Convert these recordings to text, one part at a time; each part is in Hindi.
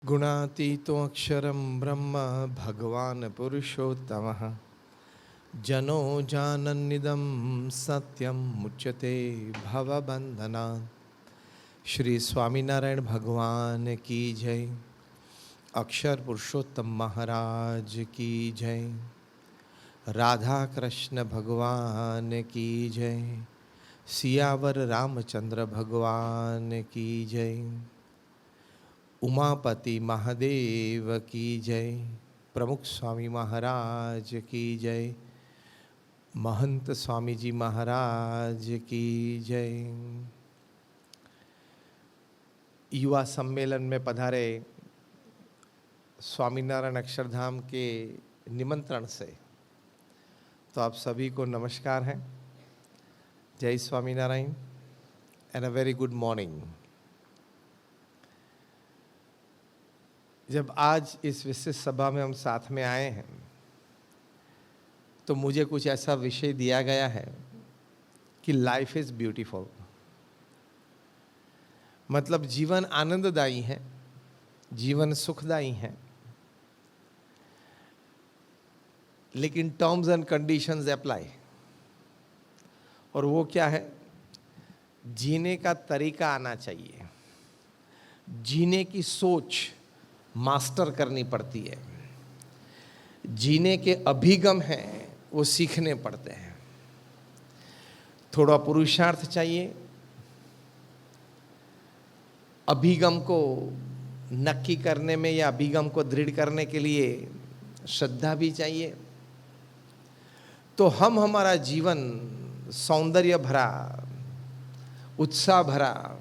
गुणातीतो अक्षरं ब्रह्म भगवान् पुरुषोत्तमः जनो जानन्निदं सत्यं मुच्यते भवबन्धनात्। श्री स्वामीनारायण भगवान की जय। अक्षर पुरुषोत्तम महाराज की जय। राधा कृष्ण भगवान की जय। सियावर रामचंद्र भगवान की जय। उमापति महादेव की जय। प्रमुख स्वामी महाराज की जय। महंत स्वामी जी महाराज की जय। युवा सम्मेलन में पधारे स्वामीनारायण अक्षरधाम के निमंत्रण से तो आप सभी को नमस्कार है। जय Swaminarayan and a very good morning. जब आज इस विशेष सभा में हम साथ में आए हैं तो मुझे कुछ ऐसा विषय दिया गया है कि लाइफ इज ब्यूटीफुल, मतलब जीवन आनंददायी है, जीवन सुखदायी है, लेकिन टर्म्स एंड कंडीशंस अप्लाई। और वो क्या है? जीने का तरीका आना चाहिए, जीने की सोच मास्टर करनी पड़ती है, जीने के अभिगम हैं वो सीखने पड़ते हैं। थोड़ा पुरुषार्थ चाहिए, अभिगम को नक्की करने में या अभिगम को दृढ़ करने के लिए श्रद्धा भी चाहिए। तो हम हमारा जीवन सौंदर्य भरा, उत्साह भरा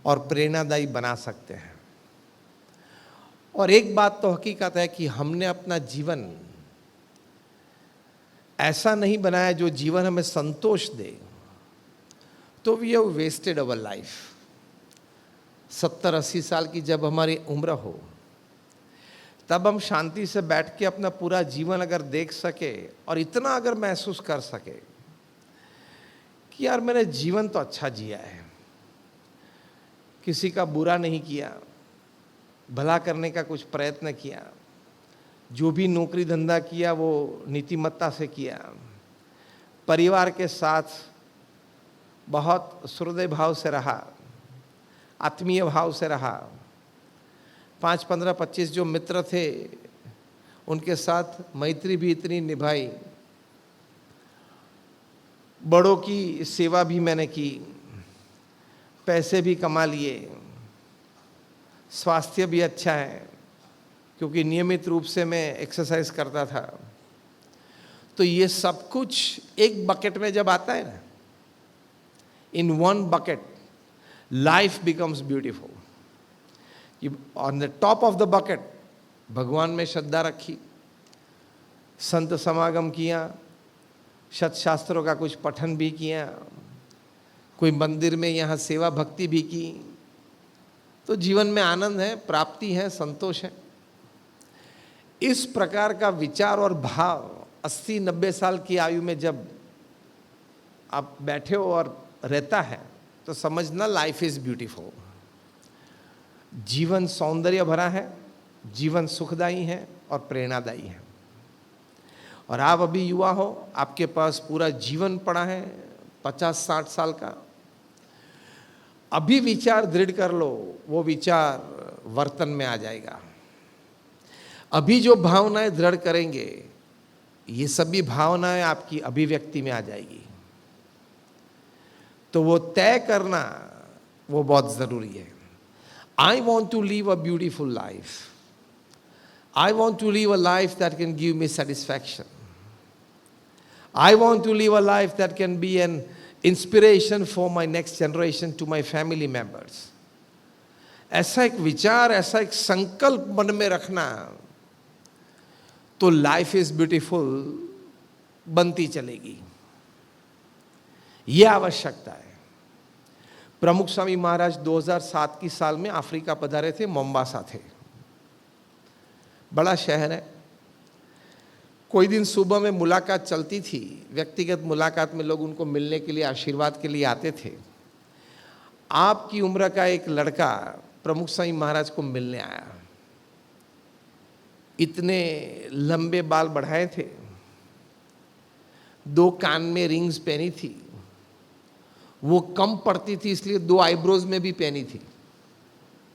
और प्रेरणादायी बना सकते हैं। और एक बात तो हकीकत है कि हमने अपना जीवन ऐसा नहीं बनाया जो जीवन हमें संतोष दे, तो we have wasted our life. 70-80 साल की जब हमारी उम्र हो तब हम शांति से बैठ के अपना पूरा जीवन अगर देख सके और इतना अगर महसूस कर सके कि यार मैंने जीवन तो अच्छा जिया है, किसी का बुरा नहीं किया, भला करने का कुछ प्रयत्न किया, जो भी नौकरी धंधा किया वो नीतिमत्ता से किया, परिवार के साथ बहुत हृदय भाव से रहा, आत्मीय भाव से रहा, 5, 15, 25 जो मित्र थे उनके साथ मैत्री भी इतनी निभाई, बड़ों की सेवा भी मैंने की, पैसे भी कमा लिए, स्वास्थ्य भी अच्छा है क्योंकि नियमित रूप से मैं एक्सरसाइज करता था। तो ये सब कुछ एक बकेट में जब आता है ना, in one bucket life becomes beautiful. On the top of the bucket भगवान में श्रद्धा रखी, संत समागम किया, सत्शास्त्रों का कुछ पठन भी किया, कोई मंदिर में यहाँ सेवा भक्ति भी की, तो जीवन में आनंद है, प्राप्ति है, संतोष है। इस प्रकार का विचार और भाव 80-90 साल की आयु में जब आप बैठे हो और रहता है तो समझना लाइफ इज ब्यूटीफुल। जीवन सौंदर्य भरा है, जीवन सुखदायी है और प्रेरणादायी है। और आप अभी युवा हो, आपके पास पूरा जीवन पड़ा है, 50-60 साल का। अभी विचार दृढ़ कर लो, वो विचार वर्तन में आ जाएगा। अभी जो भावनाएं दृढ़ करेंगे, ये सभी भावनाएं आपकी अभिव्यक्ति में आ जाएगी। तो वो तय करना वो बहुत जरूरी है। I want to live a beautiful life, I want to live a life that can give me satisfaction, I want to live a life that can be an inspiration for my next generation, to my family members. ऐसा एक विचार, ऐसा एक संकल्प मन में रखना तो लाइफ इज ब्यूटीफुल बनती चलेगी। यह आवश्यकता है। प्रमुख स्वामी महाराज 2007 की साल में अफ्रीका पधारे थे, मोम्बासा थे, बड़ा शहर है। कोई दिन सुबह में मुलाकात चलती थी, व्यक्तिगत मुलाकात में लोग उनको मिलने के लिए, आशीर्वाद के लिए आते थे। आपकी उम्र का एक लड़का प्रमुख स्वामी महाराज को मिलने आया। इतने लंबे बाल बढ़ाए थे, 2 कान में रिंग्स पहनी थी, वो कम पड़ती थी इसलिए 2 आईब्रोज में भी पहनी थी।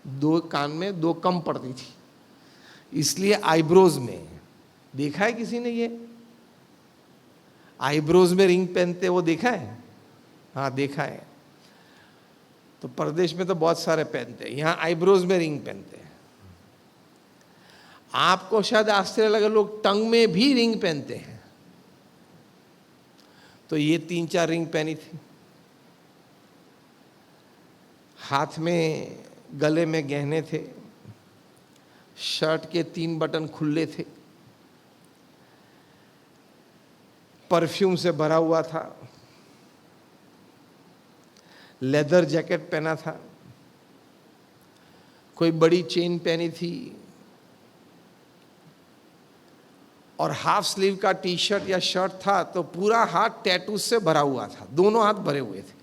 2 कान में 2 कम पड़ती थी इसलिए आईब्रोज में। देखा है किसी ने ये आईब्रोज में रिंग पहनते, वो देखा है? हाँ देखा है। तो परदेश में तो बहुत सारे पहनते हैं, यहां आईब्रोज में रिंग पहनते हैं। आपको शायद आश्चर्य लगे, लोग टंग में भी रिंग पहनते हैं। तो ये 3-4 रिंग पहनी थी, हाथ में गले में गहने थे, शर्ट के 3 बटन खुले थे, परफ्यूम से भरा हुआ था, लेदर जैकेट पहना था, कोई बड़ी चेन पहनी थी और हाफ स्लीव का टी शर्ट या शर्ट था, तो पूरा हाथ टैटूज से भरा हुआ था, दोनों हाथ भरे हुए थे।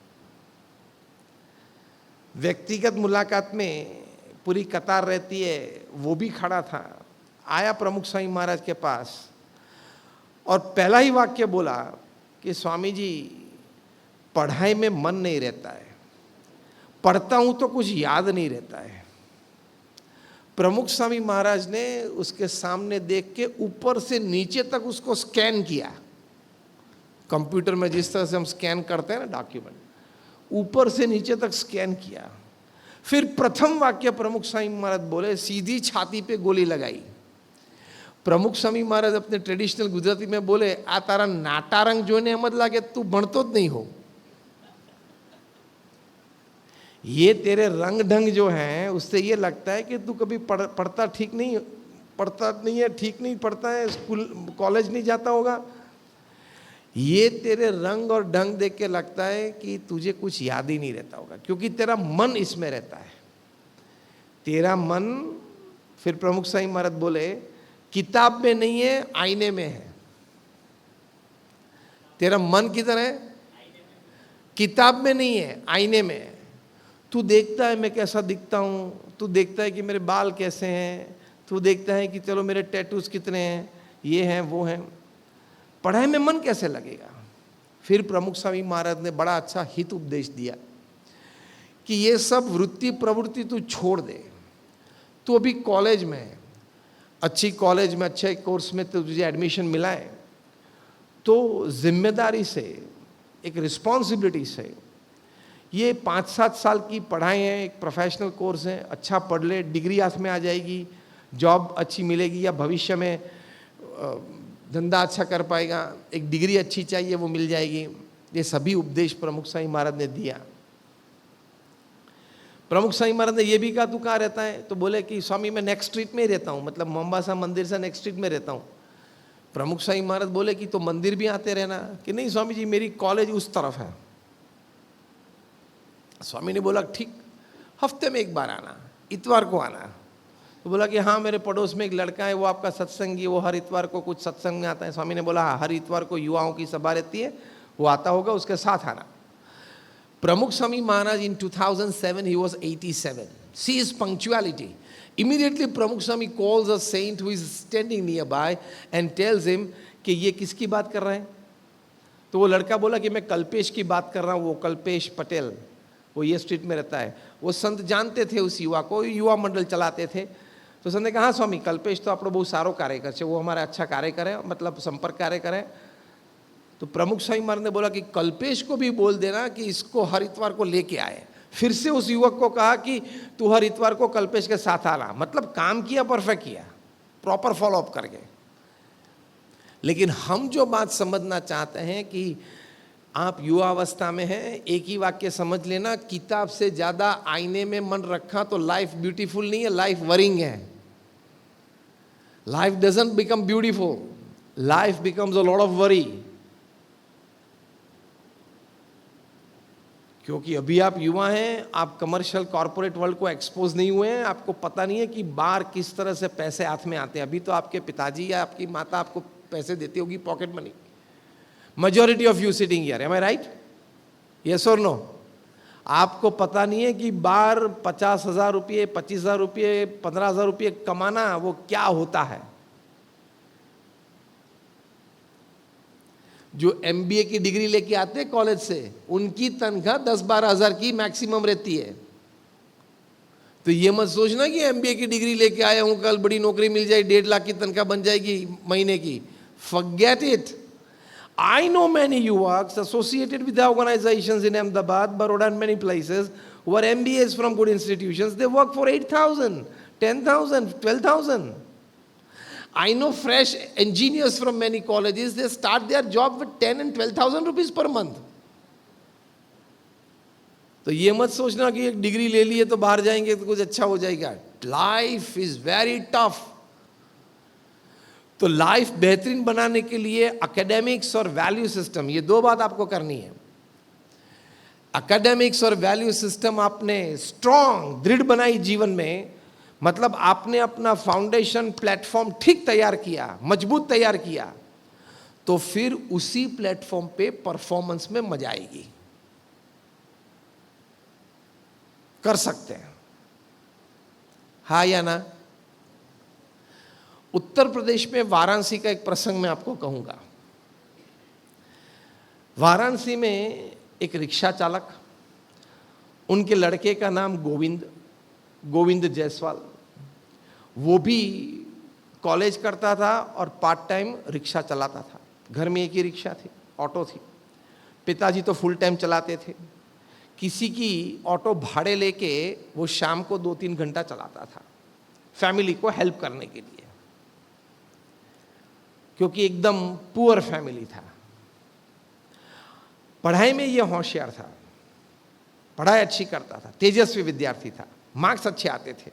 व्यक्तिगत मुलाकात में पूरी कतार रहती है, वो भी खड़ा था। आया प्रमुख स्वामी महाराज के पास और पहला ही वाक्य बोला कि स्वामी जी, पढ़ाई में मन नहीं रहता है, पढ़ता हूं तो कुछ याद नहीं रहता है। प्रमुख स्वामी महाराज ने उसके सामने देख के ऊपर से नीचे तक उसको स्कैन किया, कंप्यूटर में जिस तरह से हम स्कैन करते हैं ना डॉक्यूमेंट, ऊपर से नीचे तक स्कैन किया। फिर प्रथम वाक्य प्रमुख स्वामी महाराज बोले, सीधी छाती पे गोली लगाई। प्रमुख स्वामी महाराज अपने ट्रेडिशनल गुजराती में बोले, आ तारा नाटा रंग जोने एम ज लागे तू भणतो ज नहीं हो। ये तेरे रंग ढंग जो हैं उससे ये लगता है कि तू कभी पढ़ता नहीं है, ठीक नहीं पढ़ता है, स्कूल कॉलेज नहीं जाता होगा। ये तेरे रंग और ढंग देख के लगता है कि तुझे कुछ याद ही नहीं रहता होगा, क्योंकि तेरा मन इसमें रहता है, तेरा मन। फिर प्रमुख स्वामी महाराज बोले, किताब में नहीं है, आईने में है। तेरा मन किधर है? किताब में नहीं है, आईने में है। तू देखता है मैं कैसा दिखता हूं, तू देखता है कि मेरे बाल कैसे हैं, तू देखता है कि चलो मेरे टैटूज कितने हैं, ये हैं वो हैं, पढ़ाई में मन कैसे लगेगा? फिर प्रमुख स्वामी महाराज ने बड़ा अच्छा हित उपदेश दिया कि ये सब वृत्ति प्रवृत्ति तू छोड़ दे। तू अभी कॉलेज में है, अच्छी कॉलेज में अच्छे कोर्स में तुझे एडमिशन मिला है, तो जिम्मेदारी से, एक रिस्पॉन्सिबिलिटी से, ये 5-7 साल की पढ़ाई है, एक प्रोफेशनल कोर्स है, अच्छा पढ़ ले, डिग्री हाथ में आ जाएगी, जॉब अच्छी मिलेगी या भविष्य में धंधा अच्छा कर पाएगा, एक डिग्री अच्छी चाहिए वो मिल जाएगी। ये सभी उपदेश प्रमुख स्वामी महाराज ने दिया। प्रमुख स्वामी महाराज ने यह भी कहा, तू कहाँ रहता है? तो बोले कि स्वामी मैं नेक्स्ट स्ट्रीट में ही रहता हूँ, मतलब मोम्बासा मंदिर से नेक्स्ट स्ट्रीट में रहता हूँ। प्रमुख स्वामी महाराज बोले कि तो मंदिर भी आते रहना। कि नहीं स्वामी जी, मेरी कॉलेज उस तरफ है। स्वामी ने बोला ठीक, हफ्ते में 1 बार आना, इतवार को आना। तो बोला कि हाँ, मेरे पड़ोस में एक लड़का है, वो आपका सत्संगी, वो हर इतवार को कुछ सत्संग में आता है। स्वामी ने बोला हाँ, हर इतवार को युवाओं की सभा रहती है, वो आता होगा, उसके साथ आना। प्रमुख Swami Maharaj in 2007 he was 87. See his punctuality. Immediately प्रमुख स्वामी calls a saint who is standing nearby and tells him कि ये किसकी बात कर रहे हैं? तो वो लड़का बोला कि मैं कल्पेश की बात कर रहा हूँ, वो कल्पेश पटेल, वो ये स्ट्रीट में रहता है। वो संत जानते थे उस युवा को, युवा मंडल चलाते थे। तो संत ने कहा हाँ स्वामी, कल्पेश तो આપણો બહુ સારો કાર્ય છે, वो हमारा अच्छा कार्य करे, मतलब संपर्क कार्य करे। तो प्रमुख स्वामी महाराज ने बोला कि कल्पेश को भी बोल देना कि इसको हर इतवार को लेके आए। फिर से उस युवक को कहा कि तू हर इतवार को कल्पेश के साथ आना। मतलब काम किया, परफेक्ट किया, प्रॉपर फॉलो अप करके। लेकिन हम जो बात समझना चाहते हैं कि आप युवावस्था में हैं, एक ही वाक्य समझ लेना, किताब से ज्यादा आईने में मन रखा तो लाइफ ब्यूटीफुल नहीं है, लाइफ वरिंग है। Life doesn't become beautiful, life becomes a lot of worry. क्योंकि अभी आप युवा हैं, आप कमर्शियल कॉर्पोरेट वर्ल्ड को एक्सपोज नहीं हुए हैं, आपको पता नहीं है कि बाहर किस तरह से पैसे हाथ में आते हैं। अभी तो आपके पिताजी या आपकी माता आपको पैसे देती होगी, pocket money. Majority of you sitting here, am I right? Yes or no? आपको पता नहीं है कि बार 50,000 रुपये, 25,000 रुपये, 15,000 रुपये कमाना वो क्या होता है। जो एमबीए की डिग्री लेके आते हैं कॉलेज से, उनकी तनख्वाह 10-12 हजार की मैक्सिमम रहती है। तो ये मत सोचना कि एमबीए की डिग्री लेके आया हूं, कल बड़ी नौकरी मिल जाए, 1.5 लाख की तनख्वाह बन जाएगी महीने की। Forget it. I know many युवks associated with the organizations in Ahmedabad, Baroda and many places who are MBAs from good institutions. They work for 8,000, 10,000, 12,000. I know fresh engineers from many colleges, they start their job with 10 and 12,000 rupees per month. तो ये मत सोचना कि एक डिग्री ले लिए तो बाहर जाएंगे तो कुछ अच्छा हो जाएगा। Life is very tough. तो लाइफ बेहतरीन बनाने के लिए एकेडमिक्स और वैल्यू सिस्टम, ये दो बात आपको करनी है। एकेडमिक्स और वैल्यू सिस्टम आपने स्ट्रांग, दृढ़ बनाई जीवन में, मतलब आपने अपना फाउंडेशन प्लेटफॉर्म ठीक तैयार किया, मजबूत तैयार किया, तो फिर उसी प्लेटफॉर्म पे परफॉर्मेंस में मजा आएगी। कर सकते हैं, हाँ या ना। उत्तर प्रदेश में वाराणसी का एक प्रसंग मैं आपको कहूंगा। वाराणसी में एक रिक्शा चालक, उनके लड़के का नाम गोविंद जायसवाल, वो भी कॉलेज करता था और पार्ट टाइम रिक्शा चलाता था। घर में एक ही रिक्शा थी, ऑटो थी। पिताजी तो फुल टाइम चलाते थे। किसी की ऑटो भाड़े लेके वो शाम को 2-3 घंटा चलाता था फैमिली को हेल्प करने के लिए, क्योंकि एकदम पुअर फैमिली था। पढ़ाई में ये होशियार था, पढ़ाई अच्छी करता था, तेजस्वी विद्यार्थी था, मार्क्स अच्छे आते थे।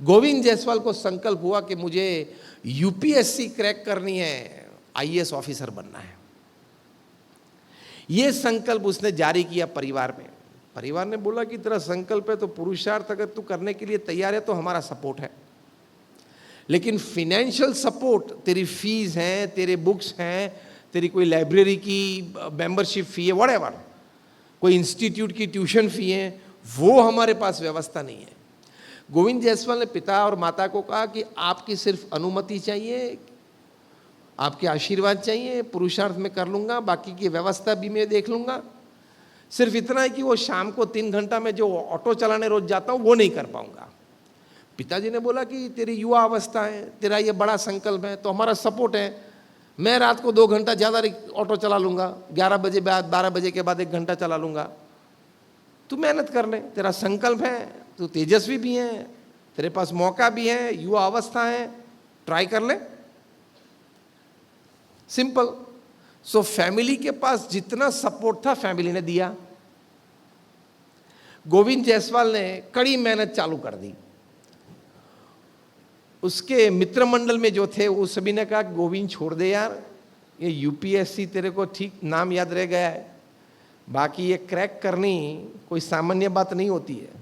गोविंद जायसवाल को संकल्प हुआ कि मुझे यूपीएससी क्रैक करनी है, आईएएस ऑफिसर बनना है। यह संकल्प उसने जारी किया परिवार में। परिवार ने बोला कि तेरा संकल्प है तो पुरुषार्थ अगर तू करने के लिए तैयार है तो हमारा सपोर्ट है, लेकिन फाइनेंशियल सपोर्ट, तेरी फीस है, तेरे बुक्स हैं, तेरी कोई लाइब्रेरी की मेंबरशिप फी है, व्हाटएवर, कोई इंस्टीट्यूट की ट्यूशन फी है, वो हमारे पास व्यवस्था नहीं है। गोविंद जायसवाल ने पिता और माता को कहा कि आपकी सिर्फ अनुमति चाहिए, आपके आशीर्वाद चाहिए, पुरुषार्थ में कर लूंगा, बाकी की व्यवस्था भी मैं देख लूंगा। सिर्फ इतना है कि वो शाम को 3 घंटा में जो ऑटो चलाने रोज जाता हूं वो नहीं कर पाऊंगा। पिताजी ने बोला कि तेरी युवा अवस्था है, तेरा ये बड़ा संकल्प है, तो हमारा सपोर्ट है। मैं रात को 2 घंटा ज़्यादा ऑटो चला लूंगा, 11 बजे बाद 12 बजे के बाद 1 घंटा चला लूंगा। तू मेहनत कर ले, तेरा संकल्प है, तू तेजस्वी भी है, तेरे पास मौका भी है, युवा अवस्था है, ट्राई कर ले। सिंपल। सो फैमिली के पास जितना सपोर्ट था फैमिली ने दिया। गोविंद जायसवाल ने कड़ी मेहनत चालू कर दी। उसके मित्र मंडल में जो थे वो सभी ने कहा गोविंद छोड़ दे यार, ये यूपीएससी तेरे को ठीक नाम याद रह गया है, बाकी ये क्रैक करनी कोई सामान्य बात नहीं होती है।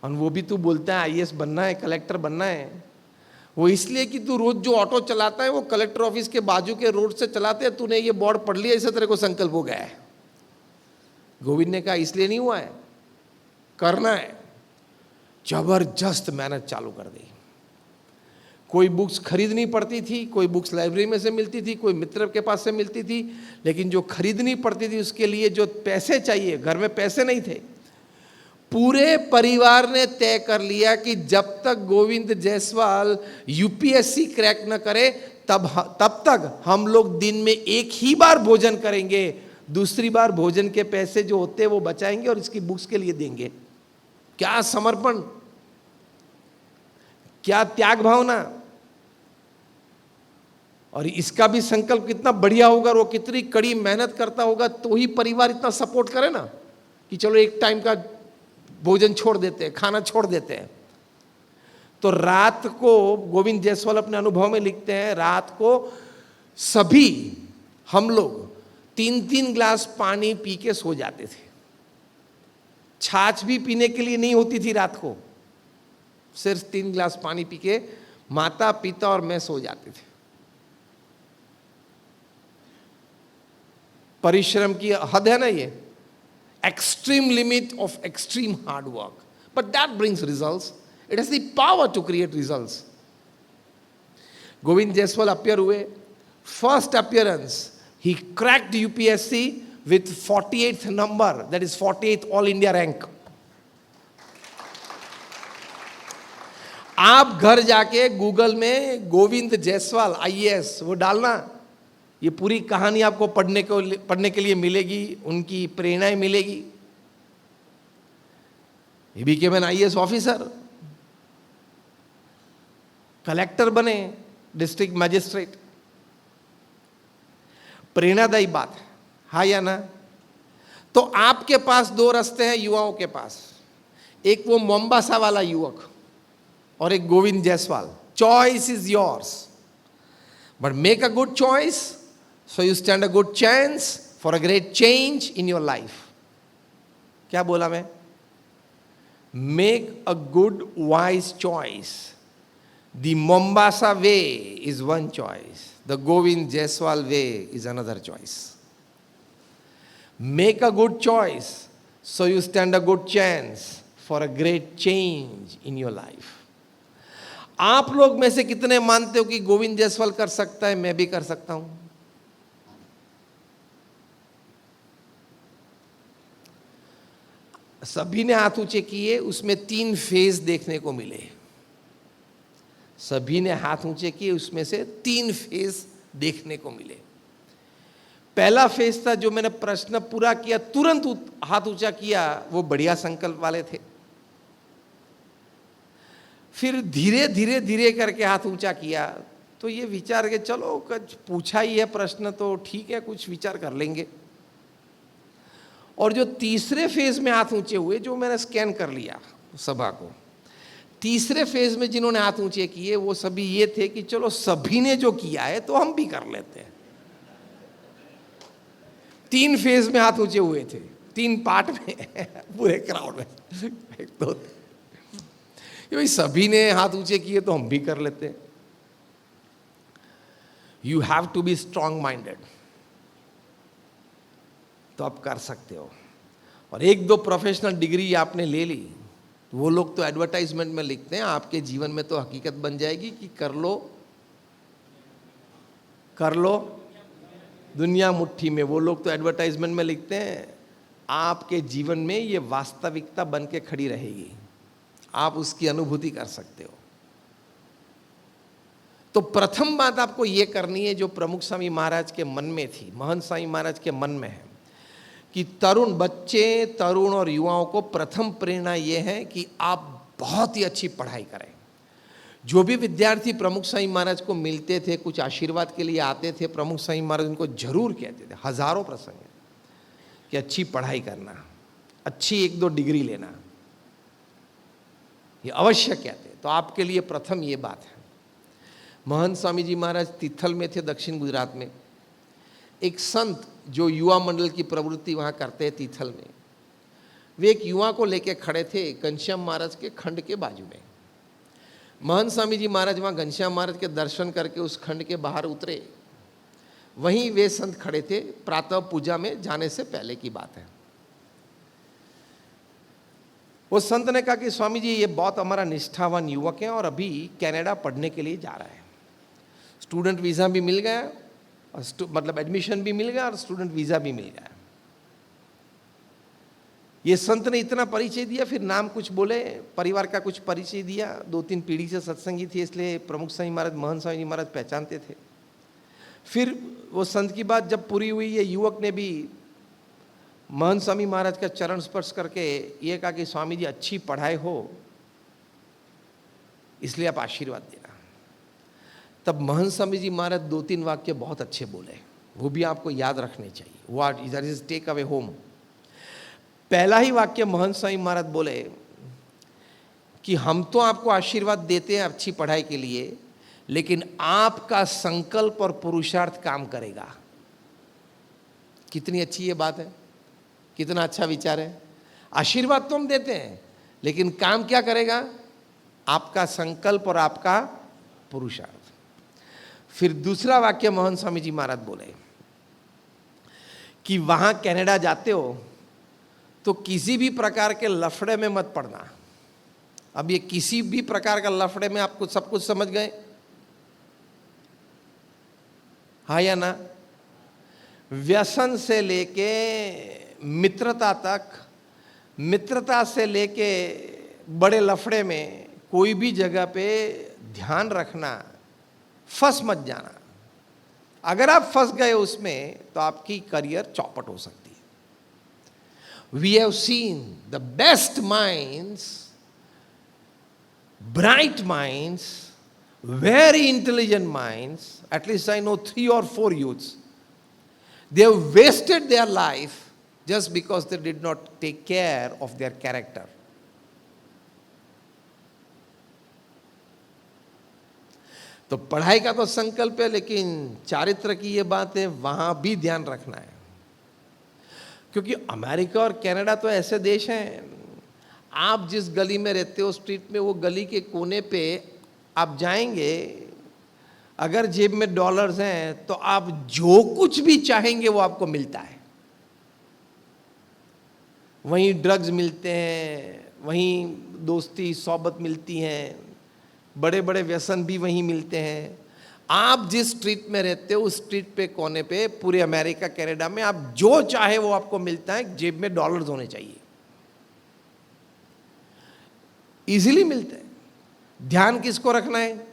और वो भी तू बोलता है आईएएस बनना है, कलेक्टर बनना है, वो इसलिए कि तू रोज जो ऑटो चलाता है वो कलेक्टर ऑफिस के बाजू के रोड से चलाते हैं, तूने ये बोर्ड पढ़ लिया, इससे तेरे को संकल्प हो गया है। गोविंद ने कहा इसलिए नहीं हुआ है, करना है। जबरदस्त मेहनत चालू कर दी। कोई बुक्स खरीदनी पड़ती थी, कोई बुक्स लाइब्रेरी में से मिलती थी, कोई मित्र के पास से मिलती थी, लेकिन जो खरीदनी पड़ती थी उसके लिए जो पैसे चाहिए, घर में पैसे नहीं थे। पूरे परिवार ने तय कर लिया कि जब तक गोविंद जायसवाल यूपीएससी क्रैक न करे तब तक हम लोग दिन में 1 ही बार भोजन करेंगे, दूसरी बार भोजन के पैसे जो होते हैं वो बचाएंगे और इसकी बुक्स के लिए देंगे। क्या समर्पण, क्या त्याग भावना। और इसका भी संकल्प कितना बढ़िया होगा, और वो कितनी कड़ी मेहनत करता होगा, तो ही परिवार इतना सपोर्ट करे ना कि चलो एक टाइम का भोजन छोड़ देते हैं, खाना छोड़ देते हैं। तो रात को गोविंद जायसवाल अपने अनुभव में लिखते हैं, रात को सभी हम लोग 3-3 ग्लास पानी पी के सो जाते थे। छाछ भी पीने के लिए नहीं होती थी रात को, सिर्फ 3 ग्लास पानी पी के माता पिता और मैं सो जाते थे। परिश्रम की हद है ना ये। extreme limit of extreme hard work. But that brings results. It has the power to create results. Govind Jaiswal appear हुए. First appearance, he cracked UPSC with 48th number, that is 48th All India rank. आप घर जाके गूगल में गोविंद जायसवाल IAS वो डालना, ये पूरी कहानी आपको पढ़ने के लिए मिलेगी, उनकी प्रेरणाएं मिलेगी. He became an IAS officer, collector बने, डिस्ट्रिक्ट मजिस्ट्रेट. प्रेरणादायी बात है, हाँ या ना? तो आपके पास दो रास्ते हैं युवाओं के पास, एक वो मोम्बासा वाला युवक और एक Govind Jaiswal. Choice is yours, but make a good choice so you stand a good chance for a great change in your life. क्या बोला मैं? Make a good wise choice. The Mombasa way is one choice. The Govind Jaiswal way is another choice. Make a good choice so you stand a good chance for a great change in your life. आप लोग में से कितने मानते हो कि गोविंद जायसवाल कर सकता है, मैं भी कर सकता हूं? सभी ने हाथ ऊंचे किए, उसमें 3 फेज देखने को मिले. सभी ने हाथ ऊंचे किए, उसमें से 3 फेज देखने को मिले. पहला फेज था जो मैंने प्रश्न पूरा किया तुरंत हाथ ऊंचा किया, वो बढ़िया संकल्प वाले थे. फिर धीरे धीरे धीरे करके हाथ ऊंचा किया, तो ये विचार के चलो कुछ पूछा ही है प्रश्न तो ठीक है, कुछ विचार कर लेंगे. और जो तीसरे फेज में हाथ ऊंचे हुए, जो मैंने स्कैन कर लिया सभा को, तीसरे फेज में जिन्होंने हाथ ऊंचे किए वो सभी ये थे कि चलो सभी ने जो किया है तो हम भी कर लेते हैं. 3 फेज में हाथ ऊंचे हुए थे, 3 पार्ट में पूरे क्राउड में. एक तो भाई सभी ने हाथ ऊंचे किए तो हम भी कर लेते हैं. You have to be strong minded, तो आप कर सकते हो. और 1-2 प्रोफेशनल डिग्री आपने ले ली, वो लोग तो एडवर्टाइजमेंट में लिखते हैं, आपके जीवन में तो हकीकत बन जाएगी कि कर लो दुनिया मुट्ठी में. वो लोग तो एडवर्टाइजमेंट में लिखते हैं, आपके जीवन में ये वास्तविकता बन के खड़ी रहेगी, आप उसकी अनुभूति कर सकते हो. तो प्रथम बात आपको ये करनी है जो प्रमुख स्वामी महाराज के मन में थी, महंत स्वामी महाराज के मन में है, कि तरुण बच्चे, तरुण और युवाओं को प्रथम प्रेरणा ये है कि आप बहुत ही अच्छी पढ़ाई करें. जो भी विद्यार्थी प्रमुख स्वामी महाराज को मिलते थे, कुछ आशीर्वाद के लिए आते थे, प्रमुख स्वामी महाराज उनको जरूर कहते थे, हजारों प्रसंग है, कि अच्छी पढ़ाई करना, अच्छी 1-2 डिग्री लेना, ये अवश्य कहते. तो आपके लिए प्रथम ये बात है. महंत स्वामी जी महाराज तिथल में थे, दक्षिण गुजरात में. एक संत जो युवा मंडल की प्रवृत्ति वहाँ करते हैं तिथल में, वे एक युवा को लेके खड़े थे घनश्याम महाराज के खंड के बाजू में. महंत स्वामी जी महाराज वहाँ घनश्याम महाराज के दर्शन करके उस खंड के बाहर उतरे. वहीं वे संत खड़े थे, प्रातः पूजा में जाने से पहले की बात है. वो संत ने कहा कि स्वामी जी ये बहुत हमारा निष्ठावान युवक है और अभी कनाडा पढ़ने के लिए जा रहा है. स्टूडेंट वीज़ा भी मिल गया, मतलब एडमिशन भी मिल गया और स्टूडेंट वीज़ा भी मिल गया. ये संत ने इतना परिचय दिया, फिर नाम कुछ बोले, परिवार का कुछ परिचय दिया. 2-3 पीढ़ी से सत्संगी थी, इसलिए प्रमुख स्वामी महाराज, महंत स्वामी महाराज पहचानते थे. फिर वो संत की बात जब पूरी हुई, ये युवक ने भी महंत स्वामी महाराज का चरण स्पर्श करके ये कहा कि स्वामी जी अच्छी पढ़ाई हो, इसलिए आप आशीर्वाद देना. तब महंत स्वामी जी महाराज 2-3 वाक्य बहुत अच्छे बोले, वो भी आपको याद रखने चाहिए. What is take away home. पहला ही वाक्य महंत स्वामी महाराज बोले कि हम तो आपको आशीर्वाद देते हैं अच्छी पढ़ाई के लिए, लेकिन आपका संकल्प और पुरुषार्थ काम करेगा. कितनी अच्छी ये बात है, कितना अच्छा विचार है. आशीर्वाद तो हम देते हैं, लेकिन काम क्या करेगा? आपका संकल्प और आपका पुरुषार्थ. फिर दूसरा वाक्य महंत स्वामी जी महाराज बोले कि वहां कनाडा जाते हो तो किसी भी प्रकार के लफड़े में मत पड़ना। अब ये किसी भी प्रकार का लफड़े में आपको सब कुछ समझ गए, हाँ या ना? व्यसन से लेके मित्रता तक, मित्रता से लेके बड़े लफड़े में कोई भी जगह पे ध्यान रखना, फंस मत जाना। अगर आप फंस गए उसमें तो आपकी करियर चौपट हो सकती है। We have seen the best minds, bright minds, very intelligent minds, at least I know 3 or 4 youths, they have wasted their life just because they did not take care of their character. तो पढ़ाई का तो संकल्प है, लेकिन चारित्र की ये बात है, वहां भी ध्यान रखना है। क्योंकि अमेरिका और कनाडा तो ऐसे देश हैं, आप जिस गली में रहते हो स्ट्रीट में, वो गली के कोने पे आप जाएंगे, अगर जेब में डॉलर्स हैं तो आप जो कुछ भी चाहेंगे वो आपको मिलता है। वहीं ड्रग्स मिलते हैं, वहीं दोस्ती सोबत मिलती हैं, बड़े बड़े व्यसन भी वहीं मिलते हैं। आप जिस स्ट्रीट में रहते हो उस स्ट्रीट पे कोने पे पूरे अमेरिका कनाडा में आप जो चाहे वो आपको मिलता है। जेब में डॉलर्स होने चाहिए, इजीली मिलते हैं। ध्यान किसको रखना है?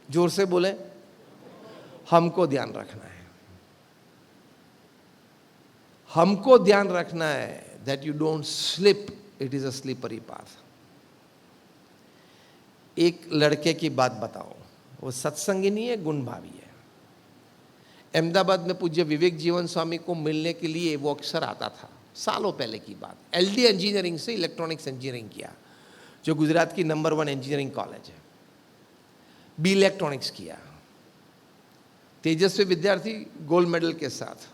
जोर से बोले, हमको ध्यान रखना है। हमको ध्यान रखना है that you don't slip, it is a slippery path. एक लड़के की बात बताओ, वो सत्संगी नहीं है, गुणभावी है। अहमदाबाद में पूज्य विवेक जीवन स्वामी को मिलने के लिए वो अक्सर आता था, सालों पहले की बात। एलडी इंजीनियरिंग से इलेक्ट्रॉनिक्स इंजीनियरिंग किया, जो गुजरात की नंबर 1 इंजीनियरिंग कॉलेज है। बी इलेक्ट्रॉनिक्स किया, तेजस्वी विद्यार्थी, गोल्ड मेडल के साथ।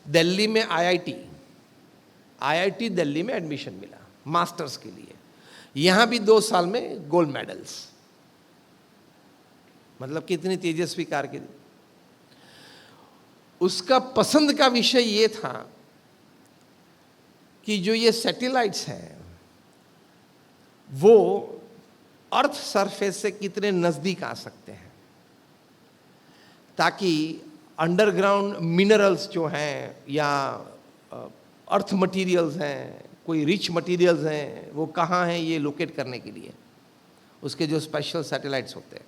दिल्ली में आईआईटी दिल्ली में एडमिशन मिला मास्टर्स के लिए। यहां भी 2 साल में गोल्ड मेडल्स। मतलब कितनी तेजस्वी कारकिर्दी। उसका पसंद का विषय ये था कि जो ये सैटेलाइट्स हैं वो अर्थ सरफेस से कितने नजदीक आ सकते हैं, ताकि अंडरग्राउंड मिनरल्स जो हैं या अर्थ मटेरियल्स हैं, कोई रिच मटेरियल्स हैं, वो कहाँ हैं ये लोकेट करने के लिए उसके जो स्पेशल सैटेलाइट्स होते हैं,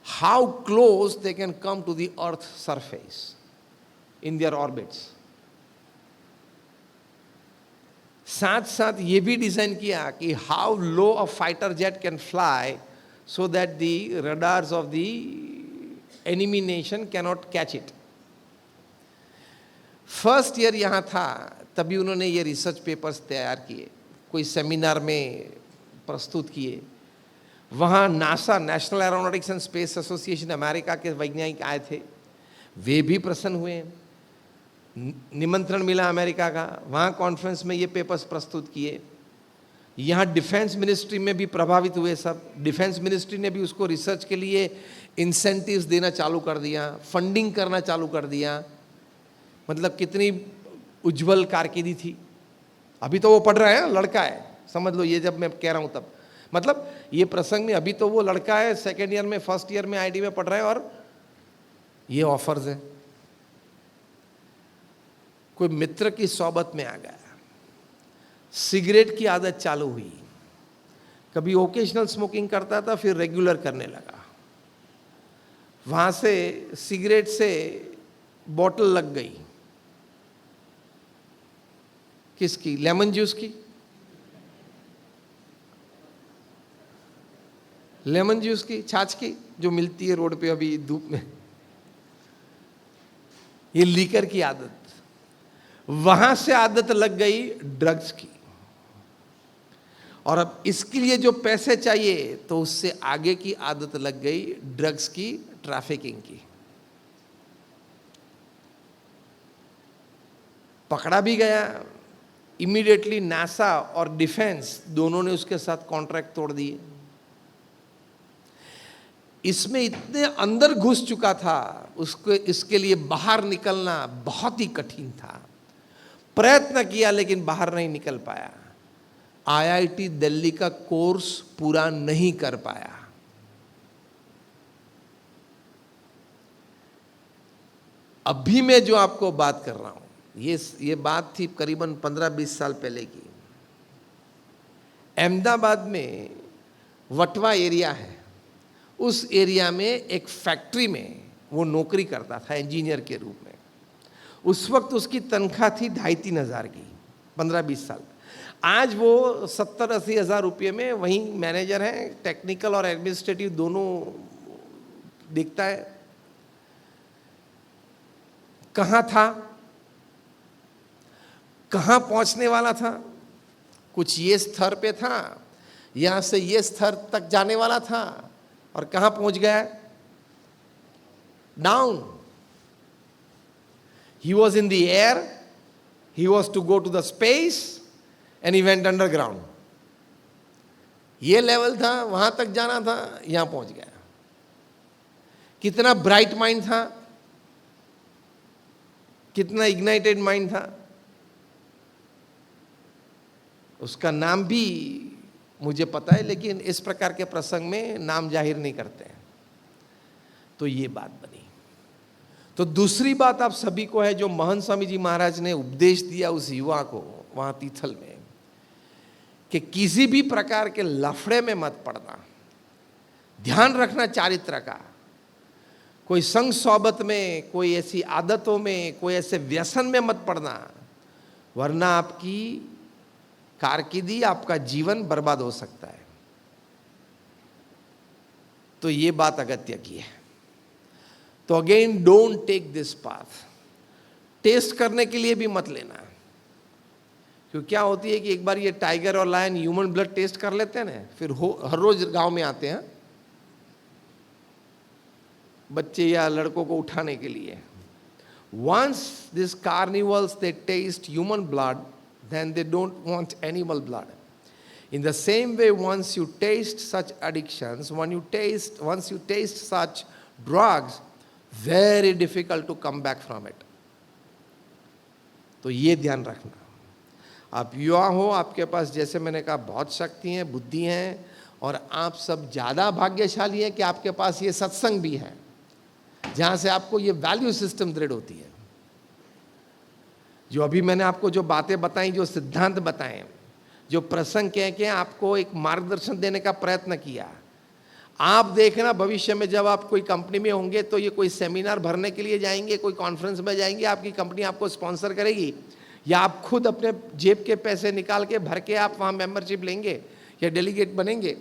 how close they can come to the earth surface in their orbits. साथ साथ ये भी डिजाइन किया कि how low a fighter jet can fly so that the radars of the enemy nation cannot catch it. First year यहां था, तभी उन्होंने ये रिसर्च पेपर्स तैयार किए, कोई सेमिनार में प्रस्तुत किए। वहाँ NASA, national aeronautics and space association, America के वैज्ञानिक आए थे, वे भी प्रसन्न हुए। निमंत्रण मिला अमेरिका का, वहाँ कॉन्फ्रेंस में ये पेपर्स प्रस्तुत किए। यहाँ डिफेंस मिनिस्ट्री में भी प्रभावित हुए सब। डिफेंस मिनिस्ट्री ने भी उसको रिसर्च के लिए इंसेंटिव्स देना चालू कर दिया, फंडिंग करना चालू कर दिया। मतलब कितनी उज्जवल कारकिर्दी थी। अभी तो वो पढ़ रहा है, लड़का है, समझ लो ये जब मैं कह रहा हूँ तब, मतलब ये प्रसंग में अभी तो वो लड़का है, सेकेंड ईयर में, फर्स्ट ईयर में आईटी में पढ़ रहा है और ये ऑफर्स है। कोई मित्र की सोबत में आ गया, सिगरेट की आदत चालू हुई, कभी ओकेजनल स्मोकिंग करता था, फिर रेगुलर करने लगा। वहां से सिगरेट से बोतल लग गई, किसकी? लेमन जूस की। लेमन जूस की, छाछ की, जो मिलती है रोड पे अभी धूप में। ये लीकर की आदत। वहां से आदत लग गई ड्रग्स की, और अब इसके लिए जो पैसे चाहिए तो उससे आगे की आदत लग गई ड्रग्स की, ट्रैफिकिंग की। पकड़ा भी गया। इमीडिएटली नासा और डिफेंस दोनों ने उसके साथ कॉन्ट्रैक्ट तोड़ दिए। इसमें इतने अंदर घुस चुका था, उसको इसके लिए बाहर निकलना बहुत ही कठिन था। प्रयत्न किया लेकिन बाहर नहीं निकल पाया। आईआईटी दिल्ली का कोर्स पूरा नहीं कर पाया। अभी मैं जो आपको बात कर रहा हूं, ये बात थी करीबन 15-20 साल पहले की। अहमदाबाद में वटवा एरिया है, उस एरिया में एक फैक्ट्री में वो नौकरी करता था इंजीनियर के रूप में। उस वक्त उसकी तनख्वाह थी 2,500-3 हज़ार की, 15-20 साल। आज वो 70-80 हज़ार रुपये में वहीं मैनेजर है, टेक्निकल और एडमिनिस्ट्रेटिव दोनों देखता है। कहाँ था, कहाँ पहुंचने वाला था? कुछ ये स्तर पे था, यहां से ये स्तर तक जाने वाला था, और कहाँ पहुंच गया? Down. He was in the air, he was to go to the space and he went underground. ये लेवल था, वहां तक जाना था, यहां पहुंच गया। कितना ब्राइट माइंड था, कितना इग्नाइटेड माइंड था। उसका नाम भी मुझे पता है, लेकिन इस प्रकार के प्रसंग में नाम जाहिर नहीं करते हैं। तो ये बात बनी। तो दूसरी बात आप सभी को है, जो महंत स्वामी जी महाराज ने उपदेश दिया उस युवा को वहां तीथल में, कि किसी भी प्रकार के लफड़े में मत पड़ना, ध्यान रखना चारित्र का। कोई संग सोबत में, कोई ऐसी आदतों में, कोई ऐसे व्यसन में मत पड़ना, वरना आपकी कारकिर्दी, आपका जीवन बर्बाद हो सकता है। तो ये बात अगत्य की है। तो again, don't take this path. Test करने के लिए भी मत लेना, क्योंकि क्या होती है कि एक बार ये टाइगर और लायन ह्यूमन ब्लड टेस्ट कर लेते हैं ना, फिर हर रोज गांव में आते हैं बच्चे या लड़कों को उठाने के लिए। Once this carnivals they taste human blood, then they don't want animal blood. In the same way, once you taste such addictions, once you taste such drugs, very difficult to come back from it. तो ये ध्यान रखना। आप युवा हो, आपके पास जैसे मैंने कहा बहुत शक्ति है, बुद्धि है, और आप सब ज़्यादा भाग्यशाली हैं कि आपके पास ये सत्संग भी है, जहाँ से आपको ये वैल्यू सिस्टम दृढ़ होती है। जो अभी मैंने आपको जो बातें बताई, जो सिद्धांत बताए, जो प्रसंग कह के आपको एक मार्गदर्शन देने का प्रयत्न किया, आप देखना भविष्य में जब आप कोई कंपनी में होंगे तो ये कोई सेमिनार भरने के लिए जाएंगे, कोई कॉन्फ्रेंस में जाएंगे, आपकी कंपनी आपको स्पॉन्सर करेगी, या आप खुद अपने जेब के पैसे निकाल के भर के आप वहाँ मेंबरशिप लेंगे या डेलीगेट बनेंगे।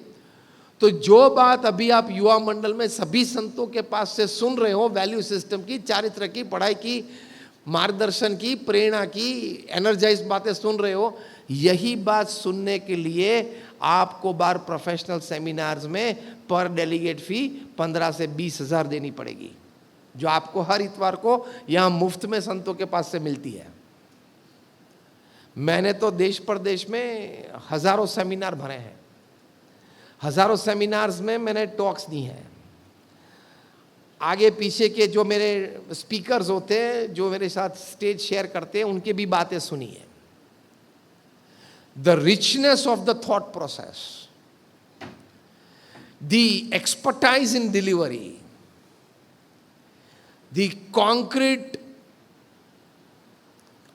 तो जो बात अभी आप युवा मंडल में सभी संतों के पास से सुन रहे हो, वैल्यू सिस्टम की, चारित्र की, पढ़ाई की, मार्गदर्शन की, प्रेरणा की, एनर्जाइज बातें सुन रहे हो, यही बात सुनने के लिए आपको बार प्रोफेशनल सेमिनार्स में पर डेलीगेट फी 15 से 20 हज़ार देनी पड़ेगी, जो आपको हर इतवार को यहाँ मुफ्त में संतों के पास से मिलती है। मैंने तो देश प्रदेश में हजारों सेमिनार भरे हैं, हजारों सेमिनार्स में मैंने टॉक्स दी हैं। आगे पीछे के जो मेरे स्पीकर्स होते हैं, जो मेरे साथ स्टेज शेयर करते हैं, उनकी भी बातें सुनी है। The richness of the thought process, the expertise in delivery, the concrete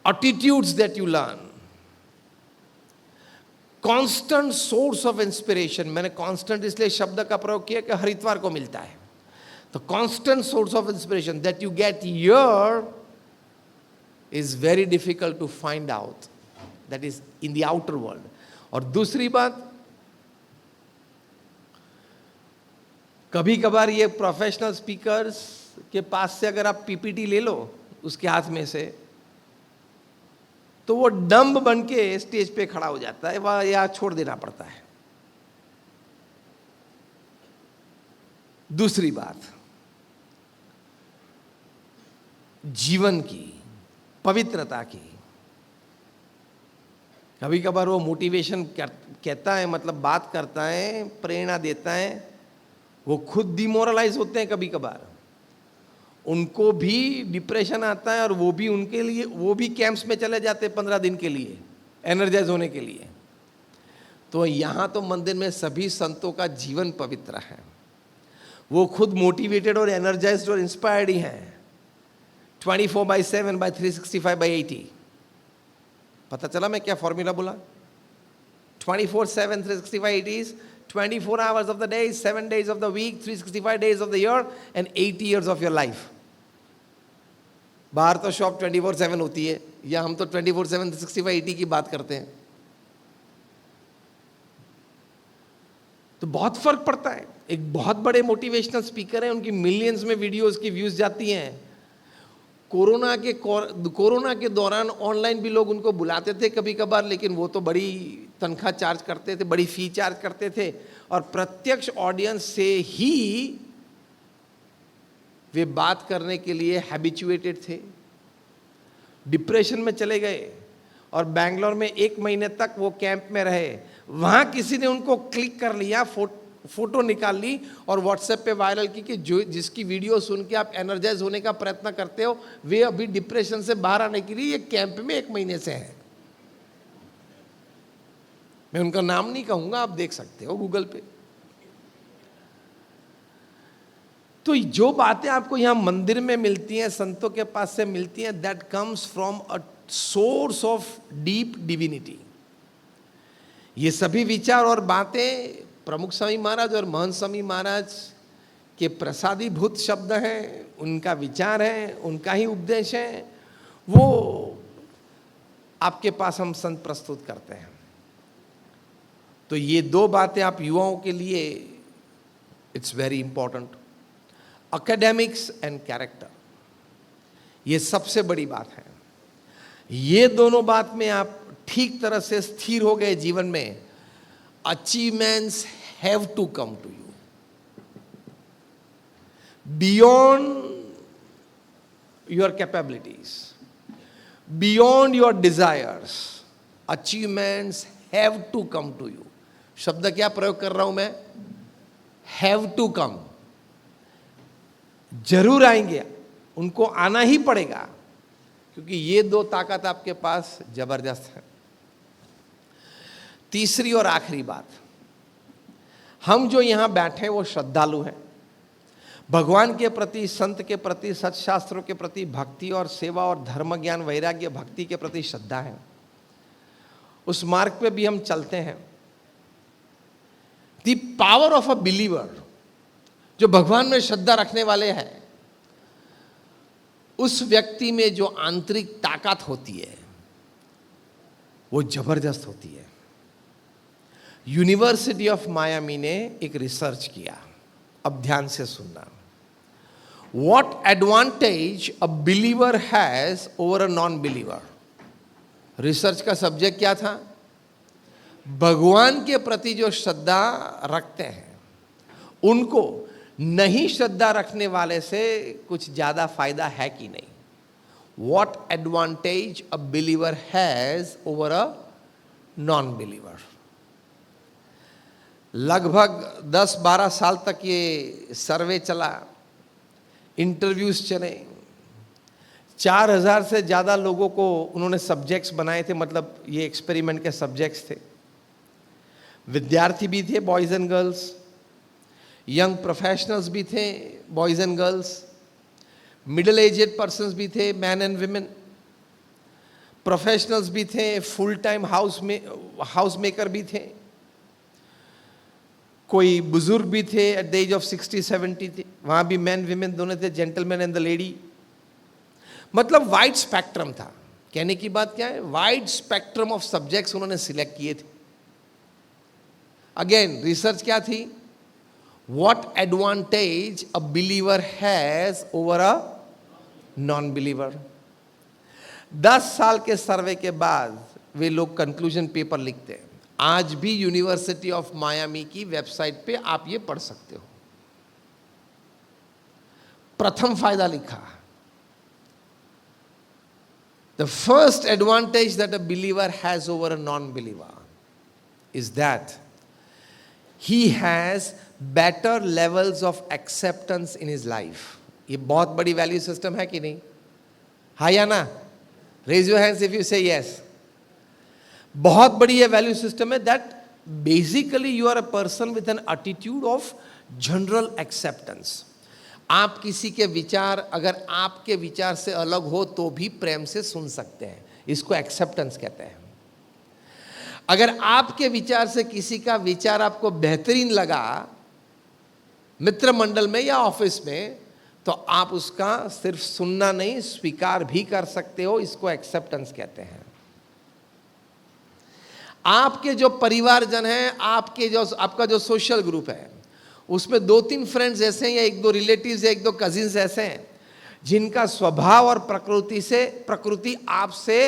attitudes that you learn, constant source of inspiration, मैंने constant इसलिए शब्द का प्रयोग किया कि हर इतवार को मिलता है। The constant source of inspiration that you get here is very difficult to find out, that is in the outer world. और दूसरी बात, कभी कभार ये प्रोफेशनल स्पीकर्स के पास से अगर आप पीपीटी ले लो उसके हाथ में से, तो वो डम्ब बन के स्टेज पे खड़ा हो जाता है, वह या छोड़ देना पड़ता है। दूसरी बात, जीवन की पवित्रता की, कभी कभार वो मोटिवेशन कहता है, मतलब बात करता है, प्रेरणा देता है, वो खुद डिमोरलाइज होते हैं कभी कभार, उनको भी डिप्रेशन आता है और वो भी उनके लिए वो भी कैंप्स में चले जाते हैं 15 दिन के लिए एनर्जाइज होने के लिए। तो यहाँ तो मंदिर में सभी संतों का जीवन पवित्र है, वो खुद मोटिवेटेड और एनर्जाइज्ड और इंस्पायर्ड ही हैं 24/7 365/80। पता चला मैं क्या फॉर्मूला बोला? 24/7 365 80 24 hours of the day, 7 days of the week, 365 days of the year and 80 years of your life। बाहर तो शॉप 24/7 होती है, या हम तो 24/7 365 80 की बात करते हैं। तो बहुत फर्क पड़ता है। एक बहुत बड़े मोटिवेशनल स्पीकर हैं, उनकी मिलियंस में वीडियोस की व्यूज जाती हैं। कोरोना के दौरान ऑनलाइन भी लोग उनको बुलाते थे कभी कभार, लेकिन वो तो बड़ी तनख्वाह चार्ज करते थे, बड़ी फी चार्ज करते थे, और प्रत्यक्ष ऑडियंस से ही वे बात करने के लिए हैबिचुएटेड थे। डिप्रेशन में चले गए और बैंगलोर में 1 महीने तक वो कैंप में रहे। वहां किसी ने उनको क्लिक कर लिया, फोटो निकाल ली और व्हाट्सएप पे वायरल की कि जो जिसकी वीडियो सुन के आप एनर्जाइज होने का प्रयत्न करते हो, वे अभी डिप्रेशन से बाहर आने के लिए ये कैंप में 1 महीने से है। मैं उनका नाम नहीं कहूंगा, आप देख सकते हो गूगल पे। तो जो बातें आपको यहां मंदिर में मिलती हैं, संतों के पास से मिलती हैं, that comes from a source of deep divinity. ये सभी विचार और बातें प्रमुख स्वामी महाराज और महंत स्वामी महाराज के प्रसादीभूत शब्द हैं, उनका विचार है, उनका ही उपदेश है, वो आपके पास हम संत प्रस्तुत करते हैं। तो ये 2 बातें आप युवाओं के लिए it's very important, academics and character, ये सबसे बड़ी बात है। ये दोनों बात में आप ठीक तरह से स्थिर हो गए जीवन में, achievements have to come to you beyond your capabilities, beyond your desires. Achievements have to come to you. शब्द क्या प्रयोग कर रहा हूं मैं? Have to come. जरूर आएंगे, उनको आना ही पड़ेगा, क्योंकि ये 2 ताकत आपके पास जबरदस्त है। तीसरी और आखिरी बात, हम जो यहां बैठे वो श्रद्धालु हैं, भगवान के प्रति, संत के प्रति, सत्शास्त्रों के प्रति भक्ति और सेवा और धर्म ज्ञान वैराग्य भक्ति के प्रति श्रद्धा है। उस मार्ग पे भी हम चलते हैं। The power of a believer, जो भगवान में श्रद्धा रखने वाले हैं, उस व्यक्ति में जो आंतरिक ताकत होती है वो जबरदस्त होती है। यूनिवर्सिटी ऑफ मायामी ने एक रिसर्च किया, अब ध्यान से सुनना। What advantage a believer has over a non believer. Research का सब्जेक्ट क्या था? भगवान के प्रति जो श्रद्धा रखते हैं उनको नहीं श्रद्धा रखने वाले से कुछ ज्यादा फायदा है कि नहीं। What advantage a believer has over a non believer. लगभग 10-12 साल तक ये सर्वे चला, इंटरव्यूज चले, 4000 से ज़्यादा लोगों को उन्होंने सब्जेक्ट्स बनाए थे, मतलब ये एक्सपेरिमेंट के सब्जेक्ट्स थे। विद्यार्थी भी थे, boys and girls, young professionals भी थे, boys and girls, middle aged persons भी थे, मैन एंड विमेन, प्रोफेशनल्स भी थे, फुल टाइम हाउस मेकर भी थे, कोई बुजुर्ग भी थे, एट द एज ऑफ 60-70 थे, वहाँ भी मैन विमेन दोनों थे, जेंटलमैन एंड द लेडी। मतलब वाइड स्पेक्ट्रम था। कहने की बात क्या है? वाइड स्पेक्ट्रम ऑफ सब्जेक्ट्स उन्होंने सिलेक्ट किए थे। अगेन रिसर्च क्या थी? What advantage a believer has over a non believer. 10 साल के सर्वे के बाद वे लोग कंक्लूजन पेपर लिखते हैं। आज भी यूनिवर्सिटी ऑफ मायामी की वेबसाइट पे आप ये पढ़ सकते हो। प्रथम फायदा लिखा, the first advantage that a believer has over a non believer is that he has better levels of acceptance in his life. ये बहुत बड़ी वैल्यू सिस्टम है कि नहीं? हाँ या ना? Raise your hands if you say yes. बहुत बड़ी ये वैल्यू सिस्टम है that basically you are a person with an attitude of general acceptance. आप किसी के विचार अगर आपके विचार से अलग हो तो भी प्रेम से सुन सकते हैं, इसको एक्सेप्टेंस कहते हैं। अगर आपके विचार से किसी का विचार आपको बेहतरीन लगा मित्र मंडल में या ऑफिस में, तो आप उसका सिर्फ सुनना नहीं स्वीकार भी कर सकते हो, इसको एक्सेप्टेंस कहते हैं। आपके जो परिवारजन हैं, आपका जो सोशल ग्रुप है, उसमें 2-3 फ्रेंड्स ऐसे हैं या 1-2 रिलेटिव्स या 1-2 कजिन्स ऐसे हैं जिनका स्वभाव और प्रकृति आपसे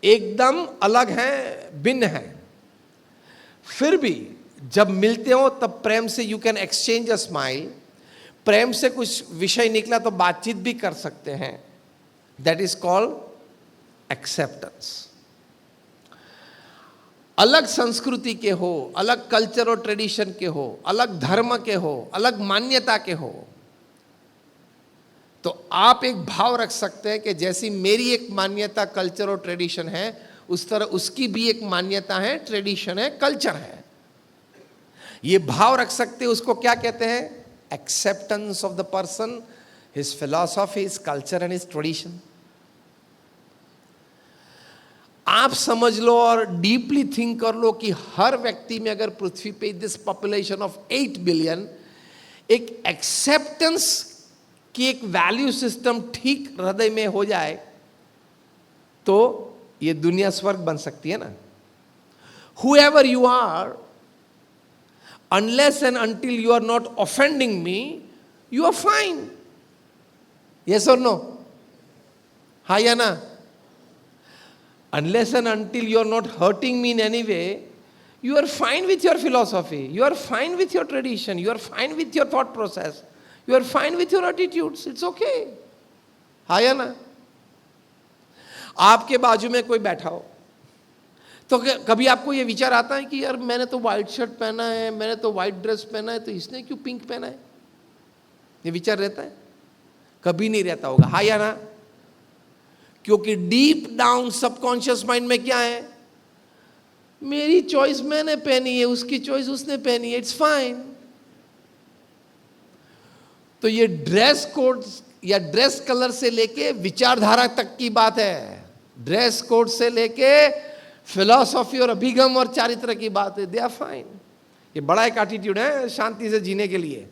एकदम अलग है, भिन्न है, फिर भी जब मिलते हो तब प्रेम से you can exchange a smile, प्रेम से कुछ विषय निकला तो बातचीत भी कर सकते हैं। That is called acceptance. अलग संस्कृति के हो, अलग कल्चर और ट्रेडिशन के हो, अलग धर्म के हो, अलग मान्यता के हो, तो आप एक भाव रख सकते हैं कि जैसी मेरी एक मान्यता कल्चर और ट्रेडिशन है, उस तरह उसकी भी एक मान्यता है, ट्रेडिशन है, कल्चर है। ये भाव रख सकते हैं, उसको क्या कहते हैं? Acceptance of the person, his philosophy, his culture and his tradition. आप समझ लो और डीपली थिंक कर लो कि हर व्यक्ति में अगर पृथ्वी पे दिस पॉपुलेशन ऑफ 8 बिलियन एक एक्सेप्टेंस की एक वैल्यू सिस्टम ठीक हृदय में हो जाए तो ये दुनिया स्वर्ग बन सकती है ना। Whoever you are, unless and until you are not offending me, you are fine. Yes or no? हाँ या ना? Unless and until you are not hurting me in any way, you are fine with your philosophy, you are fine with your tradition, you are fine with your thought process, you are fine with your attitudes. It's okay. हाँ या ना? आपके बाजू में कोई बैठा हो तो कभी आपको ये विचार आता है कि यार मैंने तो व्हाइट शर्ट पहना है, मैंने तो व्हाइट ड्रेस पहना है, तो इसने क्यों पिंक पहना है? ये विचार रहता है? कभी नहीं रहता होगा। हाँ या ना? क्योंकि डीप डाउन सबकॉन्शियस माइंड में क्या है? मेरी चॉइस मैंने पहनी है, उसकी चॉइस उसने पहनी है, इट्स फाइन। तो ये ड्रेस कोड या ड्रेस कलर से लेके विचारधारा तक की बात है। ड्रेस कोड से लेके फिलॉसफी और अभिगम और चारित्र की बात है। They are fine. ये बड़ा एक एटीट्यूड है शांति से जीने के लिए,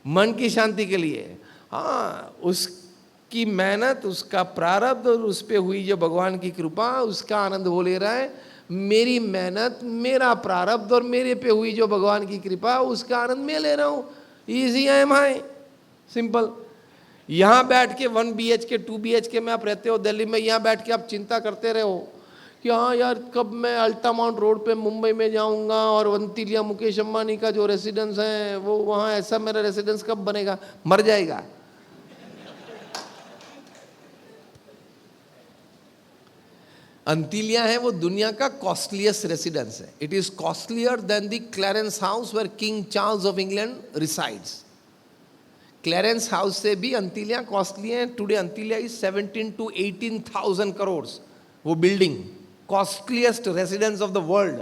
मन की शांति के लिए। हाँ, उसकी मेहनत, उसका प्रारब्ध और उस पे हुई जो भगवान की कृपा, उसका आनंद वो ले रहा है। मेरी मेहनत, मेरा प्रारब्ध और मेरे पे हुई जो भगवान की कृपा, उसका आनंद मैं ले रहा हूँ। ईजी एम आई, सिंपल। यहाँ बैठ के 1 BHK 2 BHK में आप रहते हो दिल्ली में, यहाँ बैठ के आप चिंता करते रहे हो कि हाँ यार कब मैं अल्टामाउंट रोड पे मुंबई में जाऊँगा और वंतिलिया मुकेश अंबानी का जो रेसिडेंस है वो वहाँ ऐसा मेरा रेसिडेंस कब बनेगा? मर जाएगा। अंतिलिया है वो दुनिया का कॉस्टलीस्ट रेसिडेंस है। It is costlier than the Clarence House where King Charles of England resides. Clarence House से भी अंतिलिया कॉस्टली है। Today Antilia is 17 to 18,000 crore वो building, costliest residence of the world.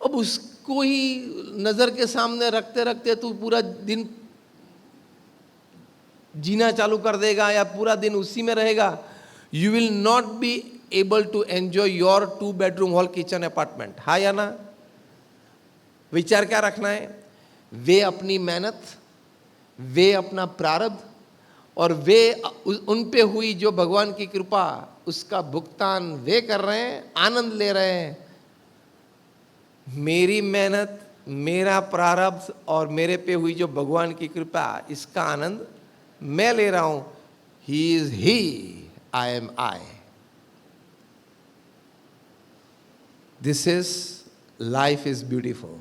अब उसको ही नजर के सामने रखते रखते तू पूरा दिन जीना चालू कर देगा या पूरा दिन उसी में रहेगा। You will not be able to enjoy your 2-bedroom hall kitchen apartment. हाँ या ना? विचार क्या रखना है? वे अपनी मेहनत, वे अपना प्रारब्ध और वे उन पे हुई जो भगवान की कृपा, उसका भुगतान वे कर रहे हैं, आनंद ले रहे हैं। मेरी मेहनत, मेरा प्रारब्ध और मेरे पे हुई जो भगवान की कृपा, इसका आनंद मैं ले रहा हूं। He is he, I am I. This is life is beautiful.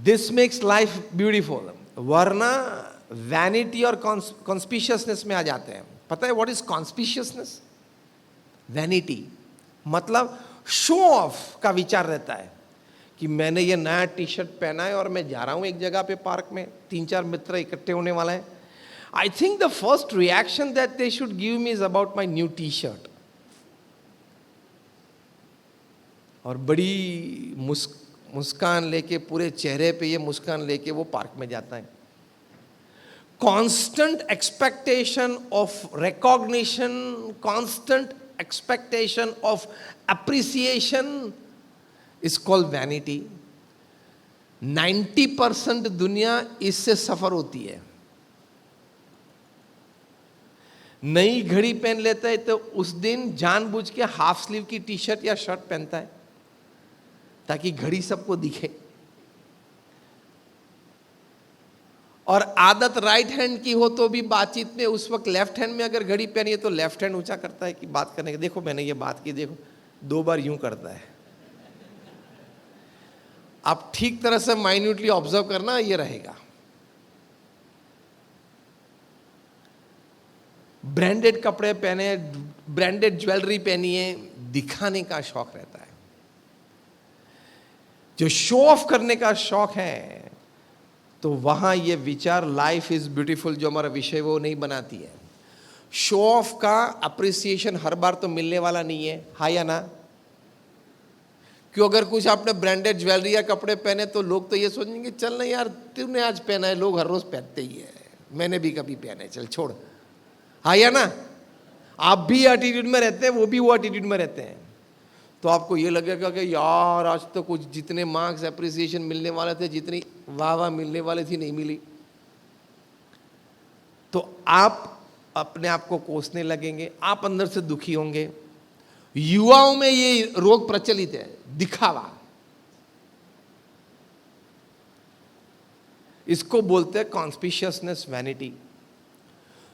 This makes life beautiful. वरना वैनिटी और कॉन्स्पिशियसनेस में आ जाते हैं। पता है व्हाट इज कॉन्स्पिशियसनेस? वैनिटी मतलब शो ऑफ का विचार रहता है कि मैंने ये नया टी शर्ट पहना है और मैं जा रहा हूं एक जगह पे पार्क में, 3-4 मित्र इकट्ठे होने वाले हैं. I think the first reaction that they should give me is about my new T shirt. और बड़ी मुस्कान लेके, पूरे चेहरे पे ये मुस्कान लेके वो पार्क में जाता है. Constant expectation of recognition, constant expectation of appreciation is called vanity. 90% दुनिया इससे सफर होती है. नई घड़ी पहन लेता है तो उस दिन जानबूझ के हाफ स्लीव की टी शर्ट या शर्ट पहनता है ताकि घड़ी सबको दिखे. और आदत राइट हैंड की हो तो भी बातचीत में उस वक्त लेफ्ट हैंड में अगर घड़ी पहनी है तो लेफ्ट हैंड ऊंचा करता है कि बात करने के, देखो मैंने ये बात की, देखो 2 बार यूं करता है. आप ठीक तरह से माइन्यूटली ऑब्जर्व करना, ये रहेगा. ब्रांडेड कपड़े पहने, ब्रांडेड ज्वेलरी पहनी है, दिखाने का शौक रहता है. जो शो ऑफ करने का शौक है तो वहां ये विचार लाइफ इज ब्यूटीफुल जो हमारा विषय वो नहीं बनाती है. शो ऑफ का अप्रिसिएशन हर बार तो मिलने वाला नहीं है, हाँ या ना? क्यों? अगर कुछ आपने ब्रांडेड ज्वेलरी या कपड़े पहने तो लोग तो ये सोचेंगे चल ना यार तूने आज पहना है, लोग हर रोज पहनते ही है, मैंने भी कभी पहने, चल छोड़, हाँ या ना? आप भी एटीट्यूड में रहते हैं, वो भी वो एटीट्यूड में रहते हैं. तो आपको ये लगेगा कि यार आज तो कुछ जितने मार्क्स अप्रिसिएशन मिलने वाले थे, जितनी वाह वाह मिलने वाली थी, नहीं मिली. तो आप अपने आप को कोसने लगेंगे, आप अंदर से दुखी होंगे. युवाओं में ये रोग प्रचलित है, दिखावा. इसको बोलते हैं कॉन्स्पिशियसनेस, वैनिटी.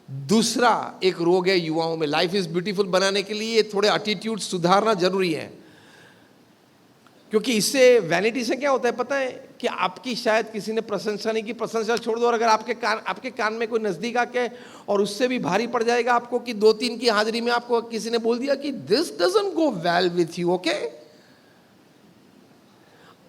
दूसरा एक रोग है युवाओं में. लाइफ इज ब्यूटीफुल बनाने के लिए थोड़े एटीट्यूड सुधारना जरूरी है, क्योंकि इससे, वैनिटी से क्या होता है पता है? कि आपकी शायद किसी ने प्रशंसा नहीं की, प्रशंसा छोड़ दो, और अगर आपके कान में कोई नजदीक आके और उससे भी भारी पड़ जाएगा आपको कि 2-3 की हाजिरी में आपको किसी ने बोल दिया कि this doesn't go well with you, okay.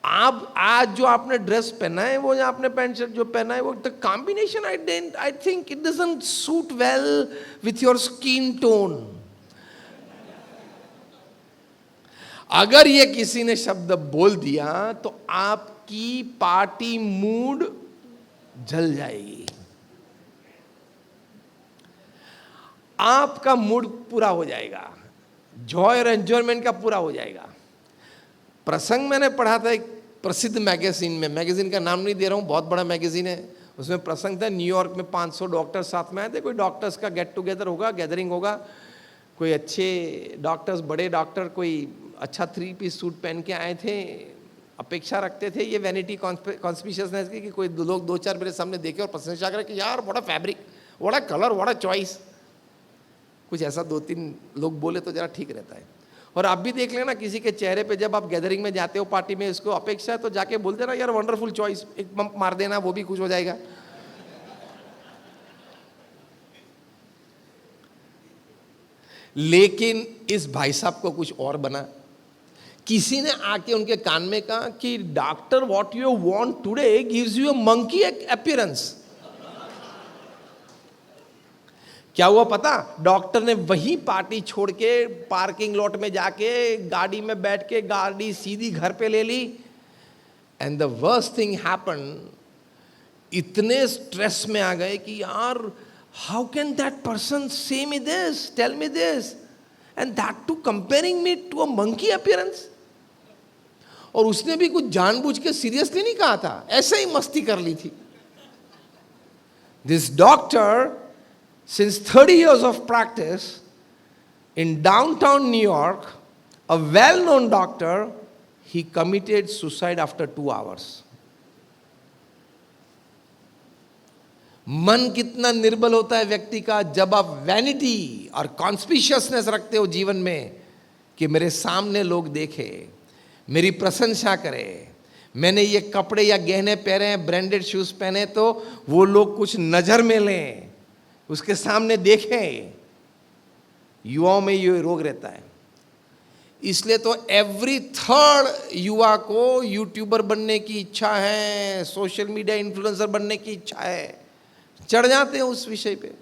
आप आज जो आपने ड्रेस पहना है, वो आपने पैंट शर्ट जो पहना है, वो the combination I think it doesn't suit well with your skin tone. अगर ये किसी ने शब्द बोल दिया तो आपकी पार्टी मूड जल जाएगी, आपका मूड पूरा हो जाएगा, जॉय और एंजॉयमेंट का पूरा हो जाएगा. प्रसंग मैंने पढ़ा था एक प्रसिद्ध मैगजीन में, मैगजीन का नाम नहीं दे रहा हूं, बहुत बड़ा मैगजीन है. उसमें प्रसंग था, न्यूयॉर्क में 500 डॉक्टर्स साथ में आए थे. कोई डॉक्टर्स का गेट टुगेदर होगा, गैदरिंग होगा. कोई अच्छे डॉक्टर्स, बड़े डॉक्टर, कोई अच्छा 3-piece सूट पहन के आए थे. अपेक्षा रखते थे ये वैनिटी कॉन्स्पिशियसनेस की कि कोई लोग 2-4 मेरे सामने देखे और प्रशंसा करें कि यार what a fabric, what a colour, what a choice. कुछ ऐसा 2-3 लोग बोले तो जरा ठीक रहता है. और आप भी देख लेना किसी के चेहरे पे, जब आप गैदरिंग में जाते हो पार्टी में, इसको अपेक्षा है तो जाके बोल देना यार वंडरफुल चॉइस, एक पंप मार देना, वो भी खुश हो जाएगा. लेकिन इस भाई साहब को कुछ और बना. किसी ने आके उनके कान में कहा कि doctor what you want today gives you a monkey appearance. क्या हुआ पता? डॉक्टर ने वही पार्टी छोड़ के पार्किंग लॉट में जाके गाड़ी में बैठ के गाड़ी सीधी घर पे ले ली. And the worst thing happen, इतने स्ट्रेस में आ गए कि यार how can that person say me this, tell me this, and that to comparing me to a monkey appearance. और उसने भी कुछ जानबूझ के सीरियसली नहीं कहा था, ऐसे ही मस्ती कर ली थी. This doctor, since 30 years of practice in downtown New York, a well-known doctor, he committed suicide after 2 hours. मन कितना निर्बल होता है व्यक्ति का जब आप वैनिटी और कॉन्स्पिशियसनेस रखते हो जीवन में कि मेरे सामने लोग देखे, मेरी प्रशंसा करें, मैंने ये कपड़े या गहने पहने हैं, ब्रांडेड शूज पहने, तो वो लोग कुछ नजर में लें, उसके सामने देखें. युवाओं में ये रोग रहता है. इसलिए तो एवरी थर्ड युवा को यूट्यूबर बनने की इच्छा है, सोशल मीडिया इन्फ्लुएंसर बनने की इच्छा है, चढ़ जाते हैं उस विषय पे।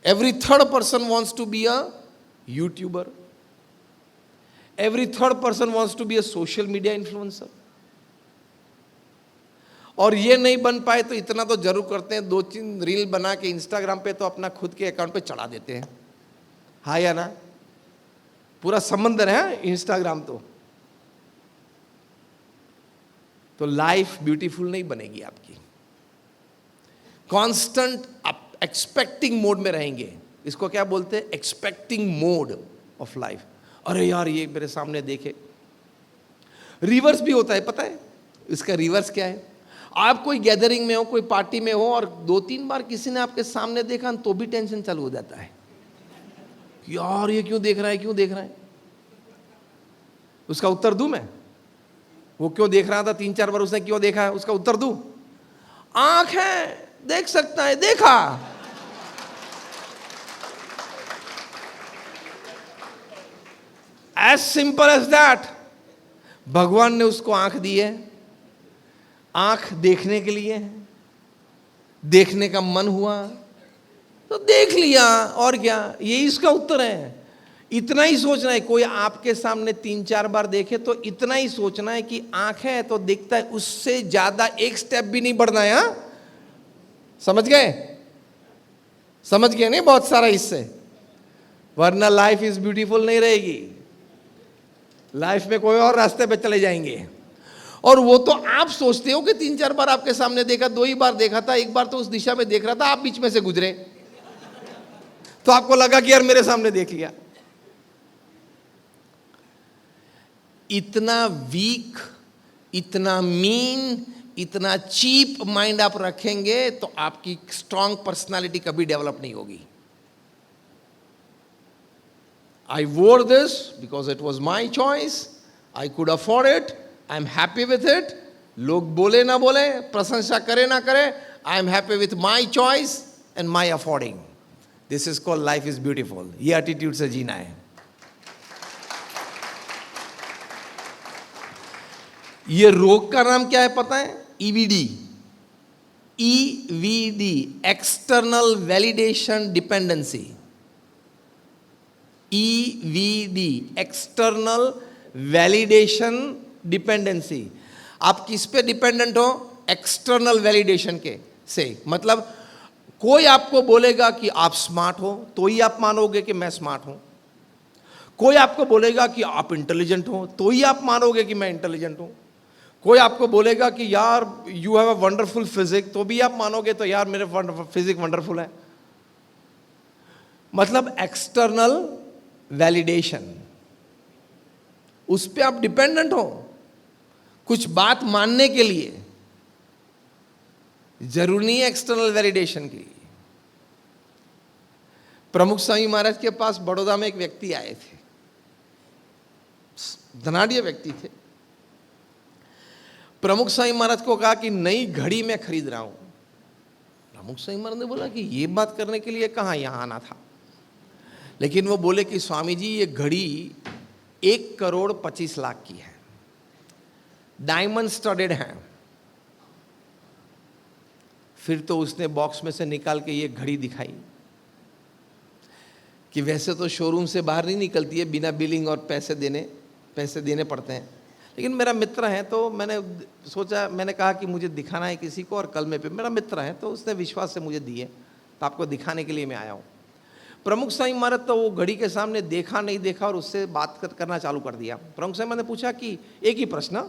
Every third person wants to be a YouTuber, every third person wants to be a social media influencer. और ये नहीं बन पाए तो इतना तो जरूर करते हैं, 2-3 रील बना के इंस्टाग्राम पे तो अपना खुद के अकाउंट पे चढ़ा देते हैं। हाँ या ना? पूरा समंदर है इंस्टाग्राम तो लाइफ ब्यूटीफुल नहीं बनेगी आपकी। कांस्टेंट आप एक्सपेक्टिंग मोड में रहेंगे, इसको क्या बोलते हैं? Expecting mode of life. अरे यार ये मेरे सामने देखे। रिवर्स भी होता है, पता है इसका रिवर्स क्या है? आप कोई गैदरिंग में हो, कोई पार्टी में हो और 2-3 बार किसी ने आपके सामने देखा तो भी टेंशन चालू हो जाता है, यार ये क्यों देख रहा है, क्यों देख रहा है। उसका उत्तर दूं मैं? वो क्यों देख रहा था 3-4 बार, उसने क्यों देखा है, उसका उत्तर दूं? आंख है, देख सकता है, देखा। As simple as that. भगवान ने उसको आंख दी है, आंख देखने के लिए है, देखने का मन हुआ तो देख लिया, और क्या, ये इसका उत्तर है। इतना ही सोचना है, कोई आपके सामने 3-4 बार देखे तो इतना ही सोचना है कि आंख है तो देखता है, उससे ज्यादा एक स्टेप भी नहीं बढ़ना है। हाँ? समझ गए? समझ गए नहीं? बहुत सारा इससे, वरना लाइफ इज ब्यूटीफुल नहीं रहेगी। लाइफ में कोई और रास्ते पे चले जाएंगे। और वो तो आप सोचते हो कि 3-4 बार आपके सामने देखा, 2 ही बार देखा था, एक बार तो उस दिशा में देख रहा था, आप बीच में से गुजरे तो आपको लगा कि यार मेरे सामने देख लिया। इतना वीक, इतना मीन, इतना चीप माइंड आप रखेंगे तो आपकी स्ट्रांग पर्सनालिटी कभी डेवलप नहीं होगी। I wore this because it was my choice. I could afford it. I'm happy with it. लोग बोले ना बोले, प्रशंसा करे ना करे, I'm happy with my choice and my affording. This is called life is beautiful. ये attitude से जीना है। ये रोग का नाम क्या है पता है? EVD. EVD, External Validation Dependency. EVD, external validation dependency. आप किस पे डिपेंडेंट हो? एक्सटर्नल वैलिडेशन के से। मतलब कोई आपको बोलेगा कि आप स्मार्ट हो तो ही आप मानोगे कि मैं स्मार्ट हूं, कोई आपको बोलेगा कि आप इंटेलिजेंट हो तो ही आप मानोगे कि मैं इंटेलिजेंट हूं, कोई आपको बोलेगा कि यार you have a wonderful physique तो भी आप मानोगे तो यार मेरे फिजिक वंडरफुल है। मतलब एक्सटर्नल वैलिडेशन, उस पे आप डिपेंडेंट हो कुछ बात मानने के लिए। जरूरी नहीं है एक्सटर्नल वैलिडेशन की। प्रमुख स्वामी महाराज के पास बड़ौदा में एक व्यक्ति आए थे, धनाढ़ व्यक्ति थे। प्रमुख स्वामी महाराज को कहा कि नई घड़ी मैं खरीद रहा हूं। प्रमुख स्वामी महाराज ने बोला कि ये बात करने के लिए कहां यहां आना था, लेकिन वो बोले कि स्वामी जी ये घड़ी 1,25,00,000 की है, डायमंड स्टडेड है। फिर तो उसने बॉक्स में से निकाल के ये घड़ी दिखाई कि वैसे तो शोरूम से बाहर नहीं निकलती है, बिना बिलिंग और पैसे देने पड़ते हैं, लेकिन मेरा मित्र है तो मैंने सोचा, मैंने कहा कि मुझे दिखाना है किसी को, और कल में पे मेरा मित्र है तो उसने विश्वास से मुझे दी है, तो आपको दिखाने के लिए मैं आया हूँ। प्रमुख स्वामी महाराज तो वो घड़ी के सामने देखा नहीं देखा और उससे बात करना चालू कर दिया। प्रमुख स्वामी महाराज ने पूछा कि एक ही प्रश्न,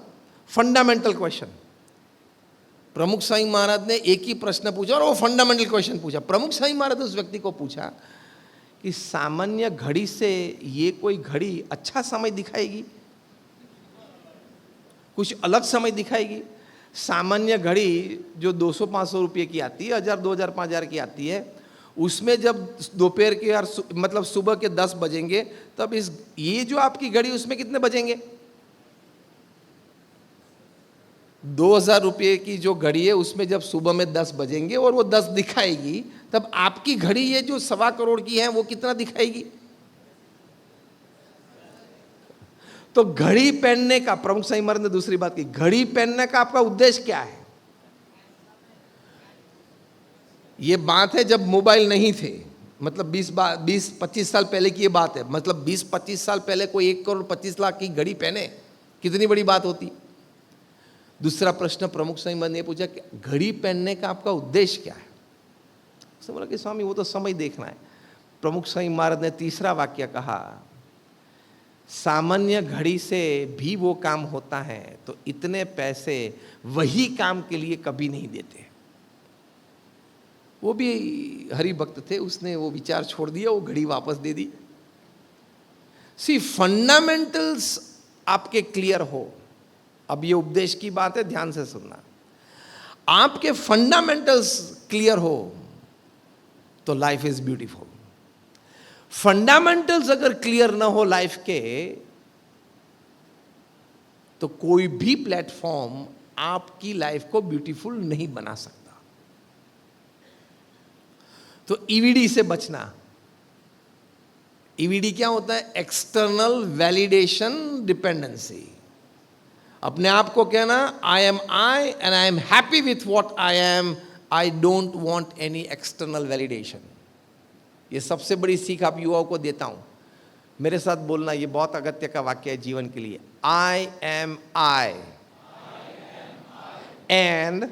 फंडामेंटल क्वेश्चन। प्रमुख स्वामी महाराज ने एक ही प्रश्न पूछा और वो फंडामेंटल क्वेश्चन पूछा। प्रमुख स्वामी महाराज ने उस व्यक्ति को पूछा कि सामान्य घड़ी से ये कोई घड़ी अच्छा समय दिखाएगी, कुछ अलग समय दिखाएगी? सामान्य घड़ी जो 200-500 रुपये की आती है, 1000, 2000, 5000 की आती है, उसमें जब दोपहर के यार मतलब सुबह के 10 बजेंगे तब ये जो आपकी घड़ी उसमें कितने बजेंगे? 2000 रुपये की जो घड़ी है उसमें जब सुबह में 10 बजेंगे और वो 10 दिखाएगी, तब आपकी घड़ी ये जो 1.25 करोड़ की है वो कितना दिखाएगी? तो घड़ी पहनने का, प्रमुख स्वामी महाराज ने दूसरी बात की, घड़ी पहनने का आपका उद्देश्य क्या है? ये बात है जब मोबाइल नहीं थे, मतलब 20-25 साल पहले की ये बात है। मतलब 20-25 साल पहले कोई 1,25,00,000 की घड़ी पहने, कितनी बड़ी बात होती। दूसरा प्रश्न प्रमुख स्वामी महाराज ने पूछा कि घड़ी पहनने का आपका उद्देश्य क्या है? उसने बोला कि स्वामी वो तो समय देखना है। प्रमुख स्वामी महाराज ने तीसरा वाक्य कहा, सामान्य घड़ी से भी वो काम होता है तो इतने पैसे वही काम के लिए कभी नहीं देते। वो भी हरि भक्त थे, उसने वो विचार छोड़ दिया, वो घड़ी वापस दे दी। सी फंडामेंटल्स आपके क्लियर हो, अब ये उपदेश की बात है, ध्यान से सुनना। आपके फंडामेंटल्स क्लियर हो तो लाइफ इज ब्यूटीफुल। फंडामेंटल्स अगर क्लियर ना हो लाइफ के, तो कोई भी प्लेटफॉर्म आपकी लाइफ को ब्यूटीफुल नहीं बना सकता। तो ईवीडी से बचना। ईवीडी क्या होता है? External validation dependency. अपने आप को कहना, I am I and I am happy with what I am, I don't want any external validation. ये सबसे बड़ी सीख आप युवाओं को देता हूं। मेरे साथ बोलना, ये बहुत अगत्य का वाक्य है जीवन के लिए। I am I and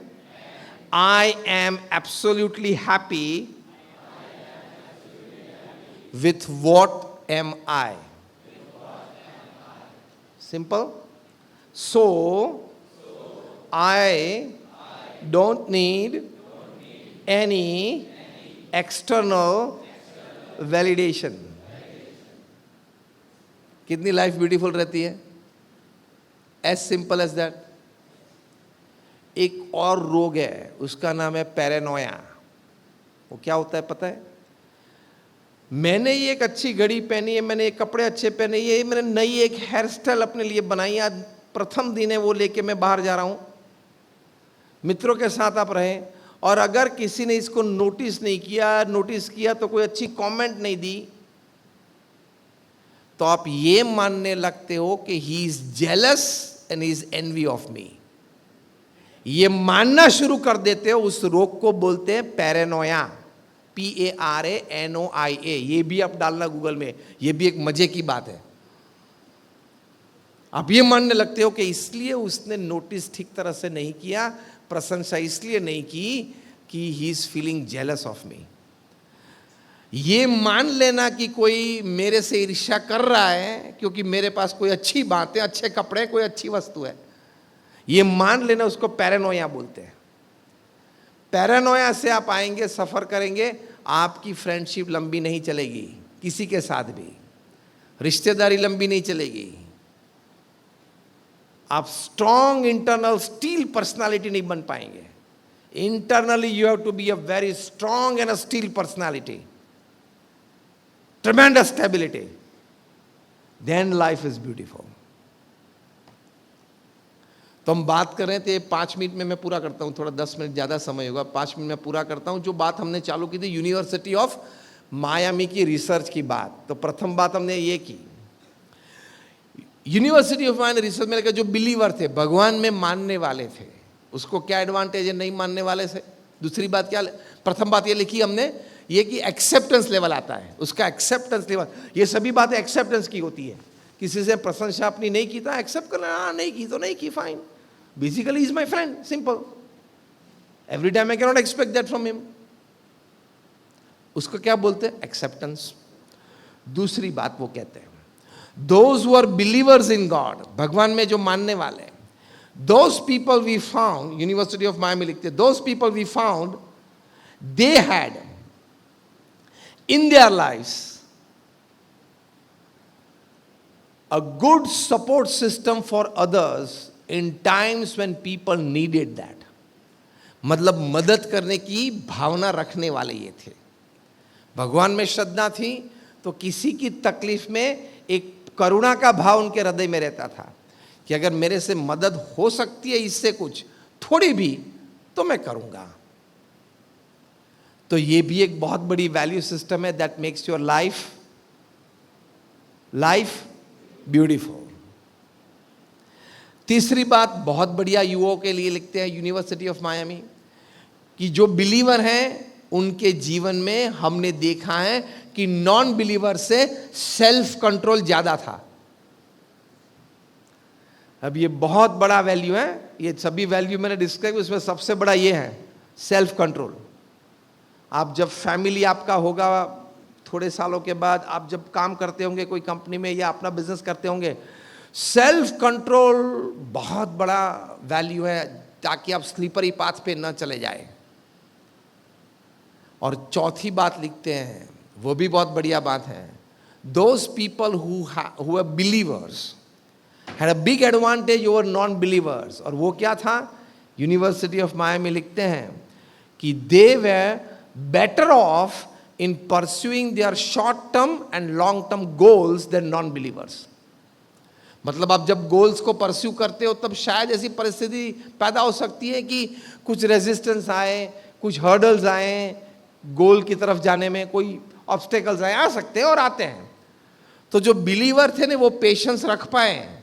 I am absolutely happy with what am I? Simple. So I don't need any external validation. कितनी लाइफ ब्यूटीफुल रहती है? As simple as that. एक और रोग है, उसका नाम है पैरानोया। वो क्या होता है पता है? मैंने ये एक अच्छी घड़ी पहनी है, मैंने ये कपड़े अच्छे पहने, ये मैंने नई एक हेयर स्टाइल अपने लिए बनाई, आज प्रथम दिन है वो लेके मैं बाहर जा रहा हूं, मित्रों के साथ आप रहे, और अगर किसी ने इसको नोटिस नहीं किया, नोटिस किया तो कोई अच्छी कमेंट नहीं दी, तो आप ये मानने लगते हो कि he is jealous and he is envy of me. ये मानना शुरू कर देते हो, उस रोग को बोलते हैं पैरानोया। PARANOIA। ये भी आप डालना गूगल में, ये भी एक मजे की बात है। आप ये मानने लगते हो कि इसलिए उसने नोटिस ठीक तरह से नहीं किया, प्रशंसा इसलिए नहीं की कि he is feeling jealous of me. ये मान लेना कि कोई मेरे से ईर्ष्या कर रहा है क्योंकि मेरे पास कोई अच्छी बात है, अच्छे कपड़े, कोई अच्छी वस्तु है, ये मान लेना, उसको पैरानोया बोलते हैं। पैरानोया से आप आएंगे, सफर करेंगे, आपकी फ्रेंडशिप लंबी नहीं चलेगी, किसी के साथ भी रिश्तेदारी लंबी नहीं चलेगी, आप स्ट्रॉन्ग इंटरनल स्टील पर्सनालिटी नहीं बन पाएंगे। Internally you have to be a very strong and a steel personality, tremendous stability, then life is beautiful. तो हम बात कर रहे थे, 5 मिनट में मैं पूरा करता हूं, थोड़ा 10 मिनट ज़्यादा समय होगा, 5 मिनट में पूरा करता हूं। जो बात हमने चालू की थी यूनिवर्सिटी ऑफ मायामी की रिसर्च की बात, तो प्रथम बात हमने ये की, यूनिवर्सिटी ऑफ मायामी रिसर्च में जो बिलीवर थे, भगवान में मानने वाले थे, उसको क्या एडवांटेज है नहीं मानने वाले से? दूसरी बात क्या, प्रथम बात ये लिखी हमने, ये कि एक्सेप्टेंस लेवल आता है, उसका एक्सेप्टेंस लेवल, ये सभी बातें एक्सेप्टेंस की होती है। किसी से प्रशंसा अपनी नहीं की तो एक्सेप्ट करना, नहीं की तो नहीं की, fine, basically he's my friend, simple. Every time I cannot expect that from him. उसको क्या बोलते हैं? एक्सेप्टेंस। दूसरी बात वो कहते हैं, those who are believers in God, भगवान में जो मानने वाले, those people we found, University of Miami लिखते हैं, those people we found, they had in their lives a good support system for others in times when people needed that. मतलब मदद करने की भावना रखने वाले ये थे। भगवान में श्रद्धा थी तो किसी की तकलीफ में एक करुणा का भाव उनके हृदय में रहता था कि अगर मेरे से मदद हो सकती है इससे कुछ थोड़ी भी, तो मैं करूंगा। तो ये भी एक बहुत बड़ी वैल्यू सिस्टम है that makes your life beautiful. तीसरी बात बहुत बढ़िया युवाओं के लिए लिखते हैं यूनिवर्सिटी ऑफ मायामी कि जो बिलीवर हैं उनके जीवन में हमने देखा है कि नॉन बिलीवर से सेल्फ कंट्रोल ज्यादा था। अब ये बहुत बड़ा वैल्यू है, ये सभी वैल्यू मैंने डिस्क्राइब, उसमें सबसे बड़ा ये है सेल्फ कंट्रोल। आप जब फैमिली आपका होगा, थोड़े सालों के बाद आप जब काम करते होंगे कोई कंपनी में या अपना बिजनेस करते होंगे, सेल्फ कंट्रोल बहुत बड़ा वैल्यू है ताकि आप स्लीपरी पाथ पे न चले जाए। और चौथी बात लिखते हैं, वो भी बहुत बढ़िया बात है, those people who are believers had a big advantage over non-believers। और वो क्या था? यूनिवर्सिटी ऑफ मायामी लिखते हैं कि they were better off in pursuing their short term and long term goals than non-believers। मतलब आप जब गोल्स को परस्यू करते हो तब शायद ऐसी परिस्थिति पैदा हो सकती है कि कुछ रेजिस्टेंस आए, कुछ हर्डल्स आए, गोल की तरफ जाने में कोई ऑब्स्टेकल्स आए, आ सकते हैं और आते हैं। तो जो बिलीवर थे ना, वो पेशेंस रख पाए,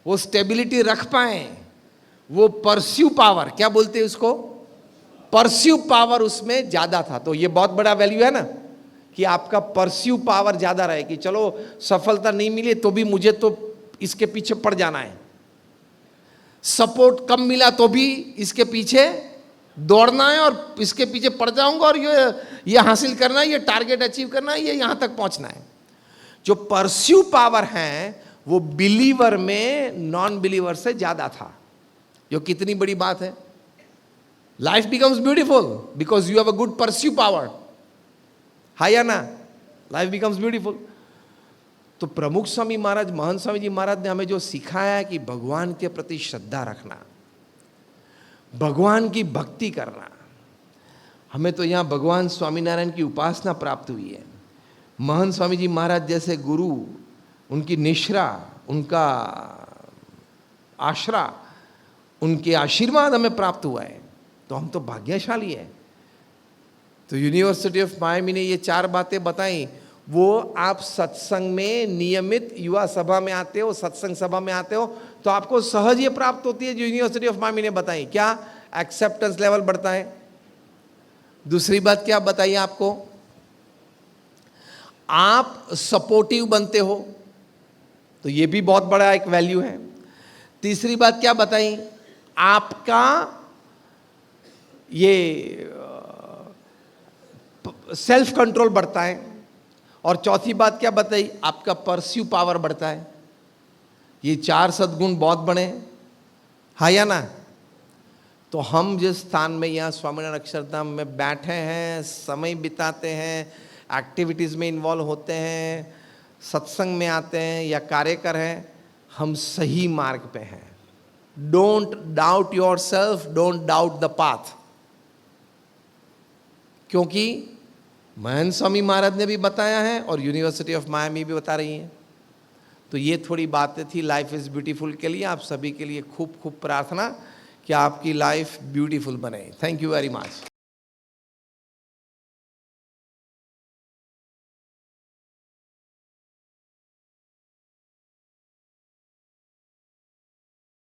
वो स्टेबिलिटी रख पाए, वो परस्यू पावर, क्या बोलते हैं उसको, परस्यू पावर उसमें ज्यादा था। तो ये बहुत बड़ा वैल्यू है ना कि आपका परस्यू पावर ज्यादा रहे कि चलो सफलता नहीं मिली तो भी मुझे तो इसके पीछे पड़ जाना है, सपोर्ट कम मिला तो भी इसके पीछे दौड़ना है और इसके पीछे पड़ जाऊंगा और ये हासिल करना है, ये टारगेट अचीव करना है, ये यहां तक पहुंचना है। जो परस्यू पावर है वो बिलीवर में नॉन बिलीवर से ज्यादा था। जो कितनी बड़ी बात है। Life becomes beautiful because you have a good pursue power, है या ना? Life becomes beautiful. तो प्रमुख स्वामी महाराज, महंत स्वामी जी महाराज ने हमें जो सिखाया है कि भगवान के प्रति श्रद्धा रखना, भगवान की भक्ति करना। हमें तो यहां भगवान स्वामीनारायण की उपासना प्राप्त हुई है। महंत स्वामी जी महाराज जैसे गुरु, उनकी निश्रा, उनका आश्रा, उनके आशीर्वाद हमें प्राप्त हुआ है, तो हम तो भाग्यशाली हैं। तो यूनिवर्सिटी ऑफ मायामी ने ये 4 बातें बताई। वो आप सत्संग में नियमित युवा सभा में आते हो, सत्संग सभा में आते हो तो आपको सहज ये प्राप्त होती है जो यूनिवर्सिटी ऑफ मायामी ने बताई। क्या? एक्सेप्टेंस लेवल बढ़ता है। दूसरी बात क्या बताइए आपको? आप सपोर्टिव बनते हो, तो ये भी बहुत बड़ा एक वैल्यू है। तीसरी बात क्या बताई? आपका ये सेल्फ कंट्रोल बढ़ता है। और चौथी बात क्या बताई? आपका परस्यू पावर बढ़ता है। ये 4 सद्गुण बहुत बड़े हैं, हाँ या ना? तो हम जिस स्थान में यहाँ स्वामीनारायण अक्षरधाम में बैठे हैं, समय बिताते हैं, एक्टिविटीज में इन्वॉल्व होते हैं, सत्संग में आते हैं या कार्य कर रहे हैं, हम सही मार्ग पे हैं। Don't doubt your self, don't doubt the path. क्योंकि महंत स्वामी महाराज ने भी बताया है और यूनिवर्सिटी ऑफ मायामी भी बता रही है। तो ये थोड़ी बातें थी लाइफ इज ब्यूटीफुल के लिए। आप सभी के लिए खूब खूब प्रार्थना कि आपकी लाइफ ब्यूटीफुल बने। Thank you very much.